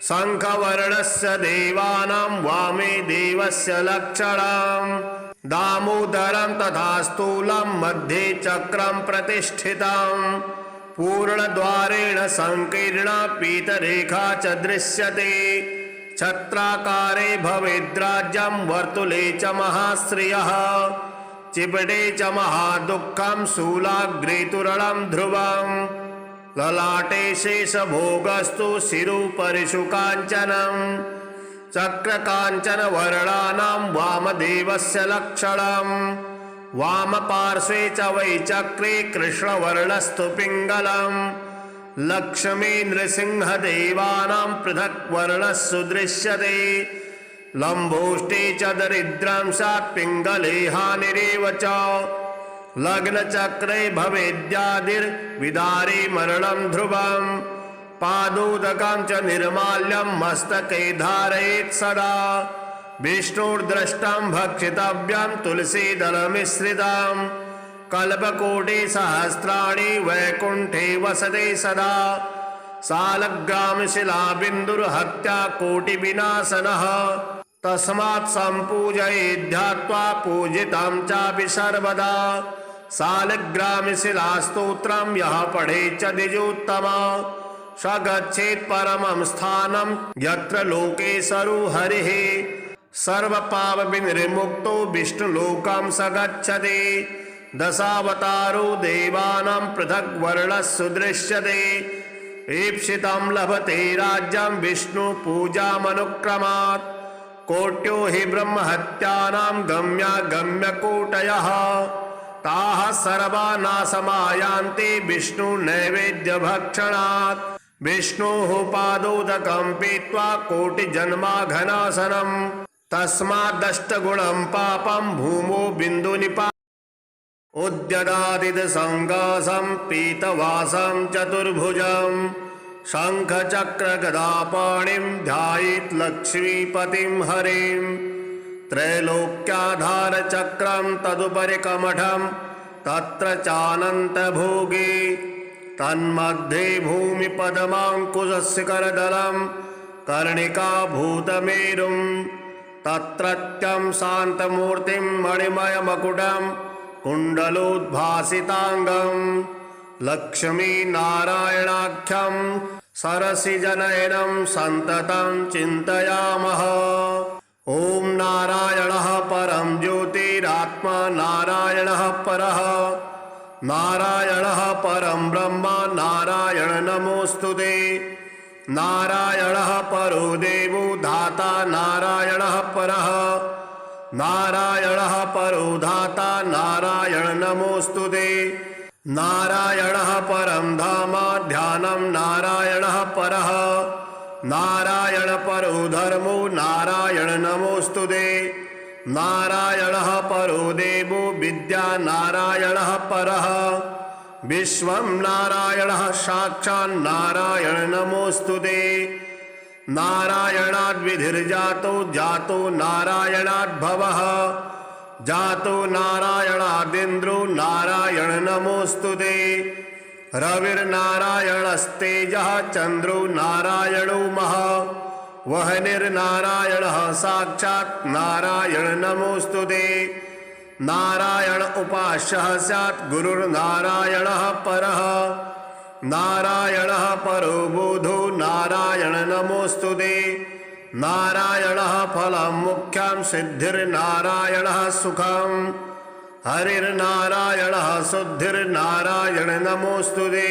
शङ्खवर्णस्य देवानां वामे देवस्य लक्षणं। दामोदरं तथा स्थूलं मध्ये चक्रं प्रतिष्ठितं पूर्णद्वारेण संकीर्णा पीतरेखा च दृश्यते। छत्राकारे भवेद्राज्यं वर्तुले च महाश्रियः चिपटे च महादुःखं शूलाग्रे तुरलं ध्रुवं। ललाटे शेषभोगस्तु शिरोपरिषु काञ्चनं चक्रकाञ्चनवर्णानां वामदेवस्य लक्षणं। वामपार्श्वे च वै चक्रे कृष्णवर्णस्तु पिङ्गलं लक्ष्मी नृसिंहदेवानां पृथक् वर्णस्सु दृश्यते। लम्बोष्टे च दरिद्रं स्यात् पिङ्गले हानिरेव च लग्नचक्रे भवेद्यादिर्विदारे मरणं ध्रुवं। पादोदकं च निर्माल्यं मस्तके धारयेत् सदा विष्णुर्द्रष्टं भक्षितव्यं तुलसीदलमिश्रितं। कल्पकोटिसहस्राणि वैकुण्ठे वसते सदा सालग्रामशिलाबिन्दुर्हत्या कोटिविनाशनः। तस्मात् सम्पूजयेद्ध्यात्वा पूजितं चापि सर्वदा। सालग्रामशिलास्तोत्रं यः पठेत् च द्विजोत्तमा स गच्छेत् परमं स्थानं यत्र लोकेशरो हरिः। सर्वपापविनिर्मुक्तो विष्णुलोकं स गच्छति। दशावतारो देवानां पृथक् वर्णस्सु दृश्यते। ईप्सितं लभते राज्यं विष्णुपूजामनुक्रमात्। कोट्यो हि ब्रह्महत्यानां गम्यागम्यकोटयः ताः सर्वा नाशमायान्ति विष्णुनैवेद्यभक्षणात्। विष्णोः पादोदकं पीत्वा कोटिजन्माघनाशनम् तस्मादष्टगुणं पापं भूमो बिन्दुनिपा उद्यदादिदसङ्गासं पीतवासं चतुर्भुजं शङ्खचक्रगदापाणिं ध्यायेत् लक्ष्मीपतिं हरिं। त्रैलोक्याधारचक्रं तदुपरि कमठं तत्र चानन्तभोगे तन्मध्ये भूमिपद्माङ्कुशशिखरदलं कर्णिकाभूतमेरुं तत्रत्यं शान्तमूर्तिं मणिमयमकुटं कुण्डलोद्भासिताङ्गं लक्ष्मीनारायणाख्यं सरसिजनयनं सन्ततं चिन्तयामः। ॐ नारायणः परं ज्योतिरात्मा नारायणः परः नारायणः परं ब्रह्म नारायण नमोऽस्तुते। नारायणः परो देवो धाता नारायणः परः नारायणः परो धाता नारायण नमोस्तुते नारायणः परं धाम ध्यानं नारायणः परः नारायण परो धर्मो नारायण नमोस्तुते नारायणः परो देवो विद्या नारायणः परः विश्वं नारायणः साक्षात् नारायण नमोस्तुते नारायणाद्विधिर्जातो जातो नारायणाद्भवः जातो नारायणादिन्द्रो नारायण नमोस्तुते रविर्नारायणस्तेजः चन्द्रो नारायणो महः वह्निर्नारायणः साक्षात् नारायण नमोस्तुते नारायण उपास्यः स्यात् गुरुर्नारायणः परः नारायणः परो बोधो नारायण नमोस्तुते नारायणः फलं मुख्यं सिद्धिर्नारायणः सुखम् हरिर्नारायणः शुद्धिर्नारायण नमोस्तुते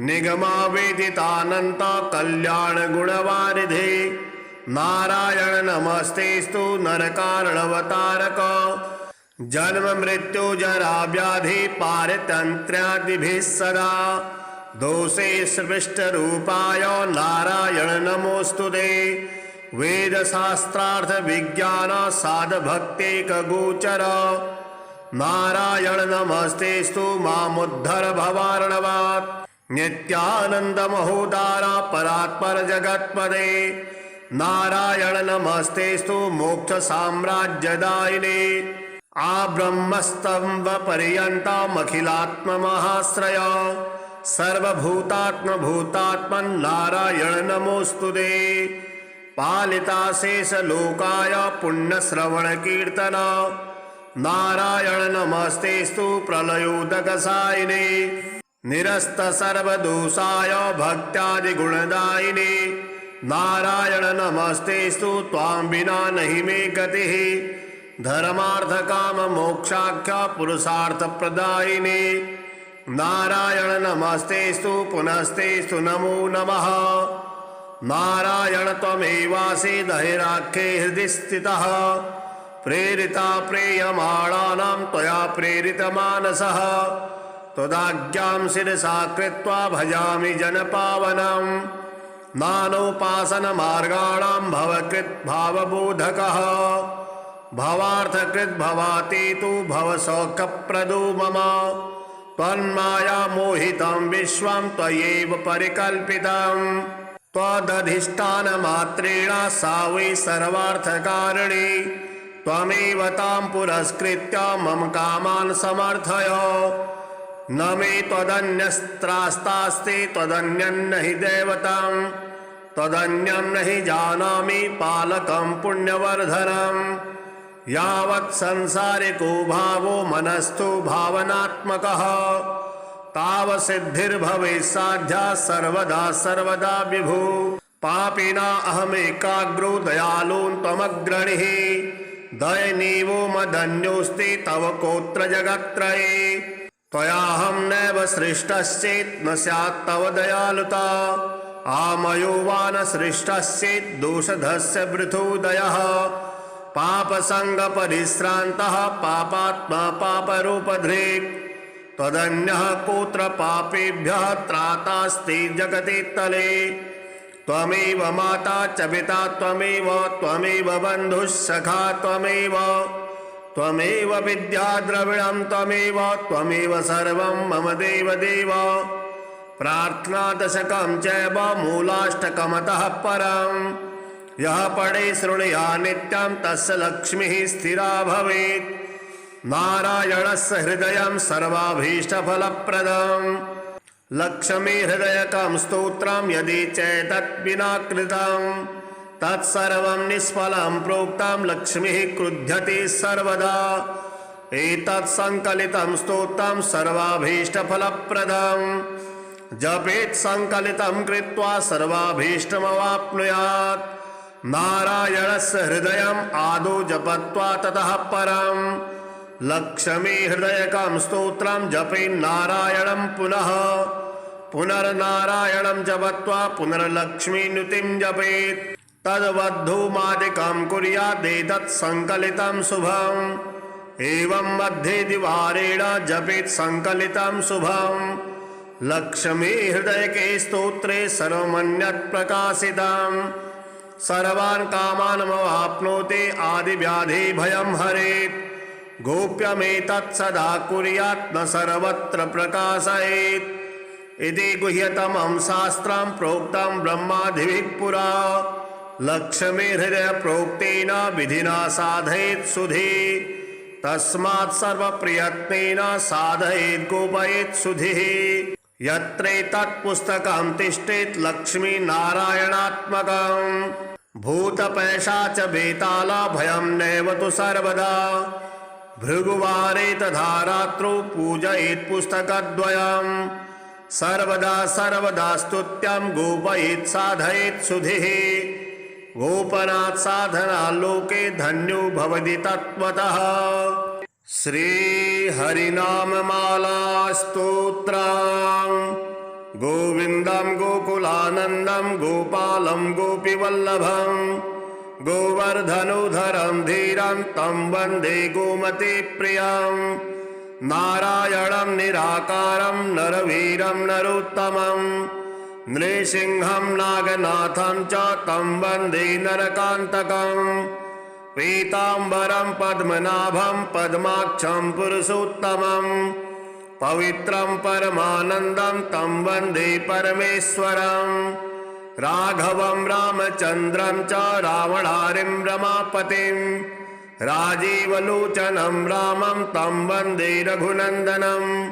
निगमावेदितानन्त कल्याणगुणवारिधे नारायण नमस्तेस्तु नरकारणवतारक जन्म मृत्यु जरा व्याधि पारितन्त्र्यादिभिः सदा दोषे सृष्टरूपाय नारायण नमोस्तुते वेदशास्त्रार्थ विज्ञान साधभक्तेकगोचर नारायण नमस्तेस्तु मामुद्धर भवार्णवात् नित्यानन्दमहोदार परात्पर जगत्पदे नारायण नमस्तेस्तु मोक्षसाम्राज्यदायिने आब्रह्मस्तम्भपर्यन्तमखिलात्ममहाश्रय सर्वभूतात्मभूतात्मन् नारायण नमोस्तुते पालिताशेषलोकाय पुण्यश्रवणकीर्तन नारायण नमस्तेस्तु प्रलयोदकसायिने निरस्तसर्वदोषाय भक्त्यादिगुणदायिने नारायण नमस्तेस्तु त्वां विना नहि मे गतिः धर्मार्थकाममोक्षाख्य पुरुषार्थप्रदायिने नारायण नमस्तेस्तु पुनस्तेस्तु नमो नमः नारायण त्वमेवासि दहिराख्ये हृदि स्थितः प्रेरिता प्रेयमाणानां त्वया प्रेरितमानसः त्वदाज्ञां शिरसा कृत्वा भजामि जनपावनम् नानोपासनमार्गाणां भवकृत् भावबोधकः भवार्थकृत् भवातीतु भवसौख्यप्रदो मम त्वन्मायामोहितं विश्वं त्वयैव परिकल्पितं त्वदधिष्ठानमात्रेण सा वै सर्वार्थकारिणी त्वमेव तां पुरस्कृत्य मम कामान् समर्थय न मे त्वदन्यस्त्रास्तास्ति त्वदन्यं नहि दैवतं त्वदन्यं नहि जानामि पालकं पुण्यवर्धनम् यावत् संसारिको भावो मनस्थो भावनात्मकः तावत् सिद्धिर्भवेत् साध्या सर्वदा सर्वदा विभो पापिना अहमेकाग्रो दयालुं त्वमग्रणिः दयनीवो मदन्योऽस्ति तव कोत्र जगत्त्रये त्वयाहं नैव सृष्टश्चेत् न स्यात् तव दयालुता आमयो वा न सृष्टश्चेत् दोषधस्य वृथोदयः पापसङ्गपरिश्रान्तः पापात्मा पापरूपधृक् त्वदन्यः कोत्र पापेभ्यः त्रातास्ति जगतितले त्वमेव माता च पिता त्वमेव बन्धुः सखा त्वमेव विद्या द्रविणं त्वमेव सर्वं मम देवदेव प्रार्थनादशकं चैव मूलाष्टकमतः परम् यः पठे शृणुया नित्यं तस्य लक्ष्मीः स्थिरा भवेत् नारायणस्य हृदयं सर्वाभीष्टफलप्रदम् लक्ष्मी हृदयकं स्तोत्रं यदि चैतद्विना कृतं तत्सर्वं निष्फलं प्रोक्तं लक्ष्मीः क्रुध्यति सर्वदा एतत् संकलितं स्तोत्रं सर्वाभीष्टफलप्रदम् जपेत् संकलितं कृत्वा सर्वाभीष्टमवाप्नुयात् नारायणस्य हृदयम् आदौ जपत्वा ततः परम् लक्ष्मी हृदयकं स्तोत्रं जपेन् नारायणं पुनः पुनर्नारायणं जपत्वा पुनर्लक्ष्मीनुतिं जपेत्। तद्वद्धूमादिकं कुर्यादेतत् संकलितं शुभम्। एवं मध्ये द्विवारेण जपेत् संकलितं शुभम्। लक्ष्मी हृदयके स्तोत्रे सर्वमन्यत् प्रकाशितम्। सर्वान् कामानमवाप्नोति आदिव्याधि भयं हरेत्। गोप्यमेतत् सदा कुर्यात् न सर्वत्र प्रकाशयेत्। इति गुह्यतमं शास्त्रं प्रोक्तं ब्रह्मादिभिः पुरा। लक्ष्मी हृदय प्रोक्तेन विधिना साधयेत् सुधि। तस्मात् सर्वप्रयत्नेन साधयेत् गोपयेत् सुधिः। यत्रैतत् पुस्तकं तिष्ठेत् लक्ष्मी नारायणात्मकम्। भूतपैशाच बेताल भयं नैव तु सर्वदा। भृगुवारे तथा रात्रौ पूजयेत् पुस्तकद्वयम्। सर्वदा सर्वदा स्तुत्यं गोपयेत् साधयेत् सुधिः। गोपनात् साधना लोके धन्यो भवति तत्त्वतः। श्रीहरिनाममाला स्तोत्रम्। गोविन्दं गोकुलानन्दं गोपालं गोपीवल्लभं गोवर्धनोधरं धीरं तं वन्दे गोमतीप्रियं। नारायणं निराकारं नरवीरं नरोत्तमं नृसिंहं नागनाथं च तं वन्दे नरकान्तकं। पीताम्बरं पद्मनाभं पद्माक्षं पुरुषोत्तमं पवित्रं परमानन्दं तं वन्दे परमेश्वरं। राघवं रामचन्द्रं च रावणारिं रमापतिं राजीवलोचनं रामं तं वन्दे रघुनन्दनं।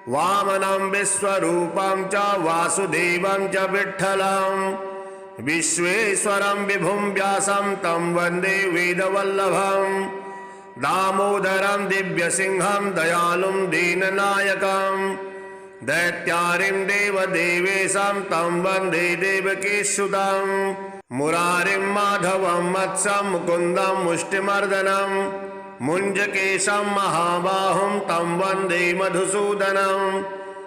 वामनं विश्वरूपं च वासुदेवं च विठ्ठलं विश्वेश्वरं विभुं व्यासं तं वन्दे वेदवल्लभं। दामोदरं दिव्यसिंहं दयालुं दीननायकं दैत्यारिं देवदेवेशं तं वन्दे देवकीसुतं। मुरारिं माधवं मत्स्यं मुकुन्दं मुष्टिमर्दनं मुञ्जकेशं महाबाहुं तं वन्दे मधुसूदनं।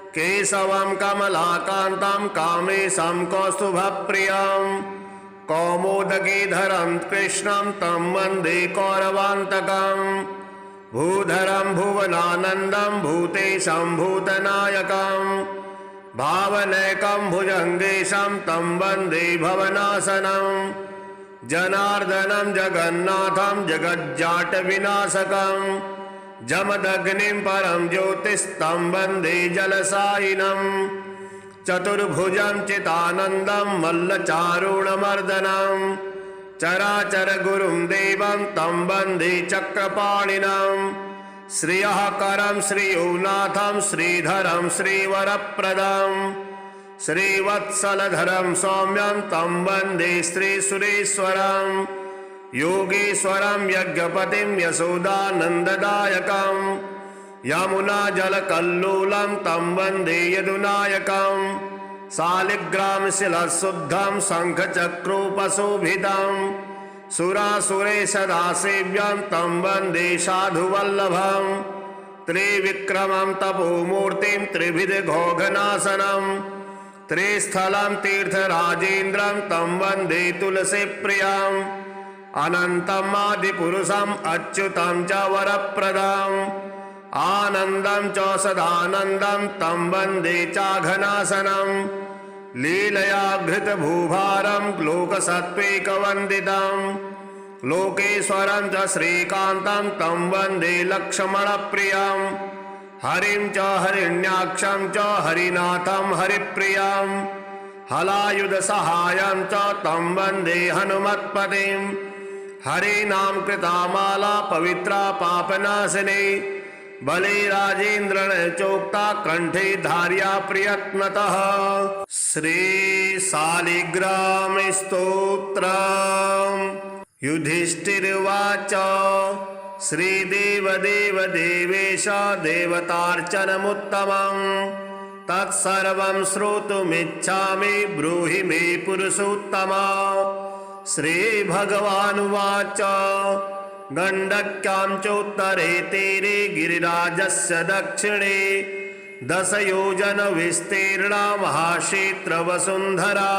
केशवं कमलाकान्तं कामेशं कौस्तुभप्रियं कौमोदगीधरं कृष्णं तं वन्दे कौरवान्तकं। भूधरं भुवनानन्दं भूतेशं भूतनायकं भावनैकं भुजङ्गेशं तं वन्दे भवनाशनं। जनार्दनं जगन्नाथं जगज्जाटविनाशकं जमदग्निं परं ज्योतिस्तं वन्दे जलसायिनं। चतुर्भुजं चिदानन्दं मल्लचारुणमर्दनं चराचर गुरुं देवं तं वन्दे चक्रपाणिनं। श्रियः करं श्रीयोनाथं श्रीधरं श्रीवरप्रदं श्रीवत्सलधरं सौम्यं तं वन्दे श्रीसुरेश्वरं। योगेश्वरं यज्ञपतिं यशोदानन्ददायकं यमुनाजलकल्लोलं तं वन्दे यदुनायकं। शालिग्रामशिलाशुद्धं शङ्खचक्रोपशोभितं सुरासुरेशदासेव्यं तं वन्दे साधुवल्लभं। त्रिविक्रमं तपोमूर्तिं त्रिविधघोघनाशनं त्रिस्थलं तीर्थराजेन्द्रं तं वन्दे तुलसीप्रियं। अनन्तम् आदिपुरुषम् अच्युतं च वरप्रदम् आनन्दं च सदानन्दं तं वन्दे चाघनाशनं। लीलया घृतभूभारं लोकसत्त्वैकवन्दितं लोकेश्वरं च श्रीकान्तं तं वन्दे लक्ष्मणप्रियं। हरिं च हरिण्याक्षं च हरिनाथं हरिप्रियं हलायुधसहायं च तं वन्दे हनुमत्पतिं। हरिनाम कृता माला पवित्रा पापनाशिनी बले राजेन्द्रन चोक्ता कंठे धार्या प्रयत्नतः। श्री शालिग्राम स्तोत्रम्। युधिष्ठिर्वाच श्रीदेवदेव देवेश देवतार्चनमुत्तमम् तत्सर्वं श्रोतुमिच्छामि ब्रूहि मे पुरुषोत्तमा। श्रीभगवानुवाच गण्डक्यां चोत्तरे तीरे गिरिराजस्य दक्षिणे 10 योजन विस्तीर्णा महाक्षेत्रवसुन्धरा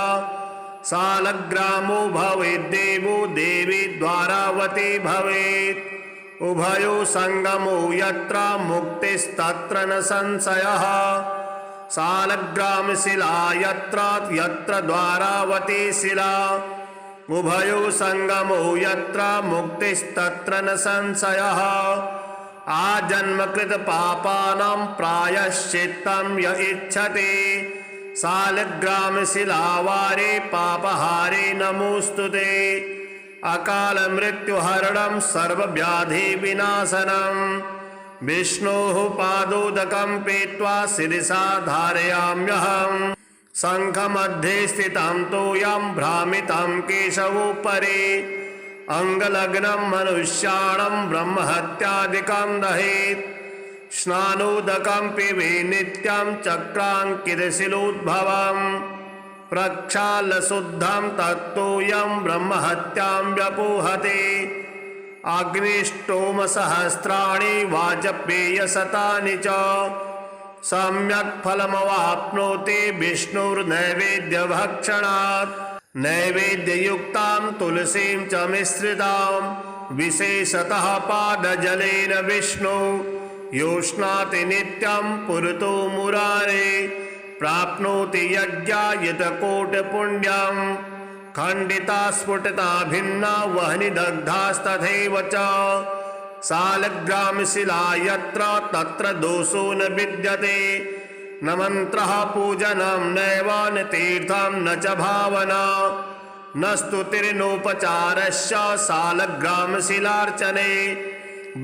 सालग्रामो भवेद्देवो देवी द्वारावती भवेत् उभयो संगमो यत्र मुक्तिस्तत्र न संशयः सालग्रामशिला यत्र द्वारावती शिला उभयो संगमो यत्र मुक्तिस्तत्र न संशयः आजन्मकृत पापानां प्रायश्चित्तं य इच्छति सालग्रामशिलावारे पापहारे नमोस्तुते अकाल मृत्युहरणं सर्वव्याधि विनाशनं विष्णोः पादोदकं पीत्वा शिरसा धारयाम्यहम् शङ्खमध्ये स्थितं तोयं भ्रामितं केशवोपरि अंगलग्नं मनुष्याणं ब्रह्महत्यादिकं दहेत् स्नानोदकं पिबे नित्यं चक्राङ्कितशिलोद्भवम् प्रक्षालशुद्धं तत्तोयं ब्रह्महत्यां व्यपोहते अग्निष्टोमसहस्राणि वाजपेयशतानि च सम्यक् फलमवाप्नोति विष्णुर्नैवेद्यभक्षणात् नैवेद्ययुक्तां तुलसीं च मिश्रितां विशेषतः पादजलेन विष्णु योष्णाति नित्यं पुरतो मुरारे प्राप्नोति यज्ञायतकोटिपुण्यं खण्डिता स्फुटिता भिन्ना वह्निदग्धास्तथैव च सालग्रामशिला यत्र तत्र दोषो न विद्यते न मन्त्रः पूजनं नैव न तीर्थं न च भावना न स्तुतिर्नोपचारश्च सालग्रामशिलार्चने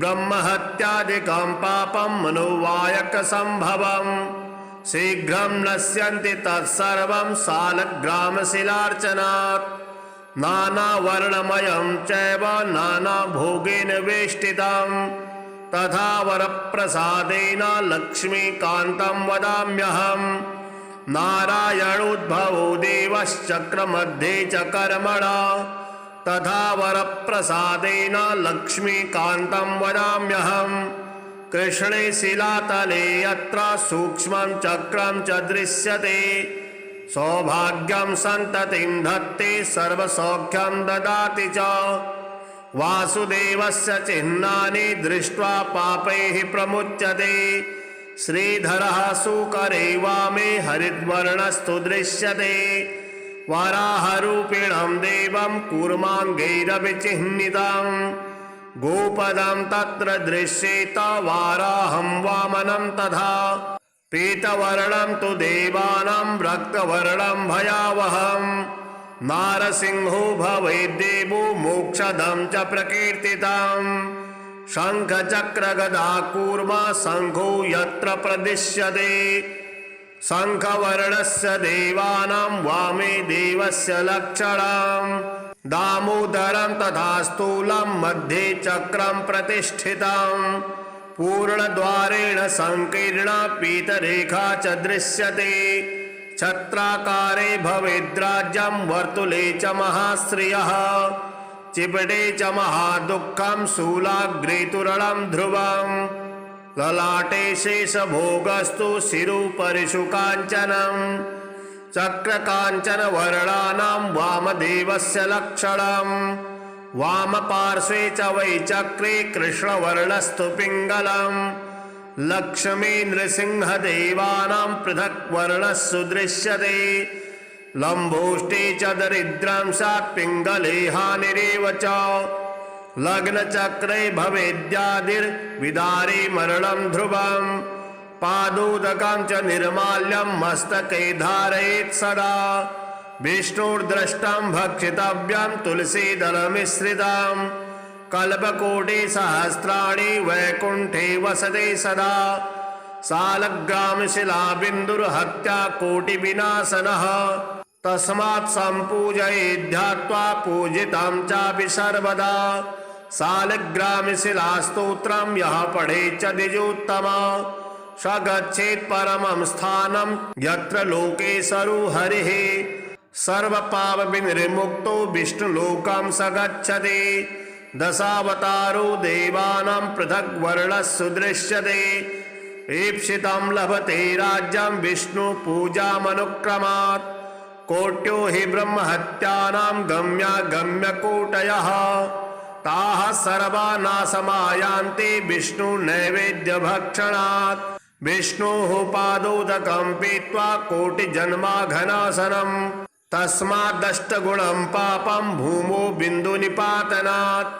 ब्रह्महत्यादिकं पापं मनोवायकसम्भवम् शीघ्रं नश्यन्ति तत्सर्वं सालग्रामशिलार्चनात् नानावर्णमयं चैव नानाभोगेन वेष्टितं तथा वरप्रसादेन लक्ष्मीकान्तं वदाम्यहम् नारायणोद्भवो देवश्चक्रमध्ये च कर्मणा तथा वरप्रसादेन लक्ष्मीकान्तं वदाम्यहम् कृष्णे शिलातले यत्र सूक्ष्मं चक्रं च दृश्यते सौभाग्यं सन्ततिं धत्ते सर्वसौख्यं ददाति च वासुदेवस्य चिह्नानि दृष्ट्वा पापैः प्रमुच्यते श्रीधरः सुकरे वामे हरिद्वर्णस्तु दृश्यते वराहरूपिणं देवं कूर्माङ्गैरविचिह्नितं गोपदं तत्र दृश्येत वाराहं वामनं तथा पीतवर्णं तु देवानां रक्तवर्णं भयावहं नारसिंहो भवेद्देवो मोक्षदं च प्रकीर्तितं शङ्खचक्रगदा कूर्मा शङ्खो यत्र प्रदिश्यते शङ्खवर्णस्य देवानां वामे देवस्य लक्षणं दामोदरं तथा स्थूलं मध्ये चक्रं प्रतिष्ठितं पूर्णद्वारेण संकीर्णा पीतरेखा च दृश्यते छत्राकारे भवेद्राज्यं वर्तुले च महाश्रियः चिपटे च महादुःखं शूलाग्रे तुरलं ध्रुवं ललाटे शेषभोगस्तु शिरोपरि शुकाञ्चनं चक्रकाञ्चनवर्णानां वामदेवस्य लक्षणं वामपार्श्वे च वै चक्रे कृष्णवर्णस्तु पिङ्गलम् लक्ष्मी नृसिंहदेवानां पृथक् वर्णस्सु दृश्यते लम्बोष्टे च दरिद्रं स्यात् पिङ्गले हानिरेव च लग्नचक्रे भवेद्यादिर्विदारे मरणं ध्रुवं पादोदकं च निर्माल्यं मस्तके धारयेत् सदा विष्णुर्द्रष्टं भक्षितव्यं तुलसीदलमिश्रितं कल्पकोटिसहस्राणि वैकुण्ठे वसते सदा सालग्रामशिलाबिन्दुर्हत्या कोटिविनाशनः तस्मात् सम्पूजयेद्ध्यात्वा पूजितं चापि सर्वदा सालग्रामशिलास्तोत्रं यः पठेत् च द्विजोत्तमा स गच्छेत् परमं स्थानं यत्र लोकेशरो हरिः सर्वपापविनिर्मुक्तो विष्णुलोकं स गच्छति दशावतारो देवानां पृथग् वर्णस्सु दृश्यते ईप्सितं लभते राज्यं विष्णुपूजामनुक्रमात् कोट्यो हि ब्रह्महत्यानां गम्यागम्यकोटयः ताः सर्वा नाशमायान्ति विष्णुनैवेद्यभक्षणात् विष्णोः पादोदकं पीत्वा कोटिजन्माघनाशनम् तस्मादष्टगुणं पापं भूमो बिन्दुनिपातनात्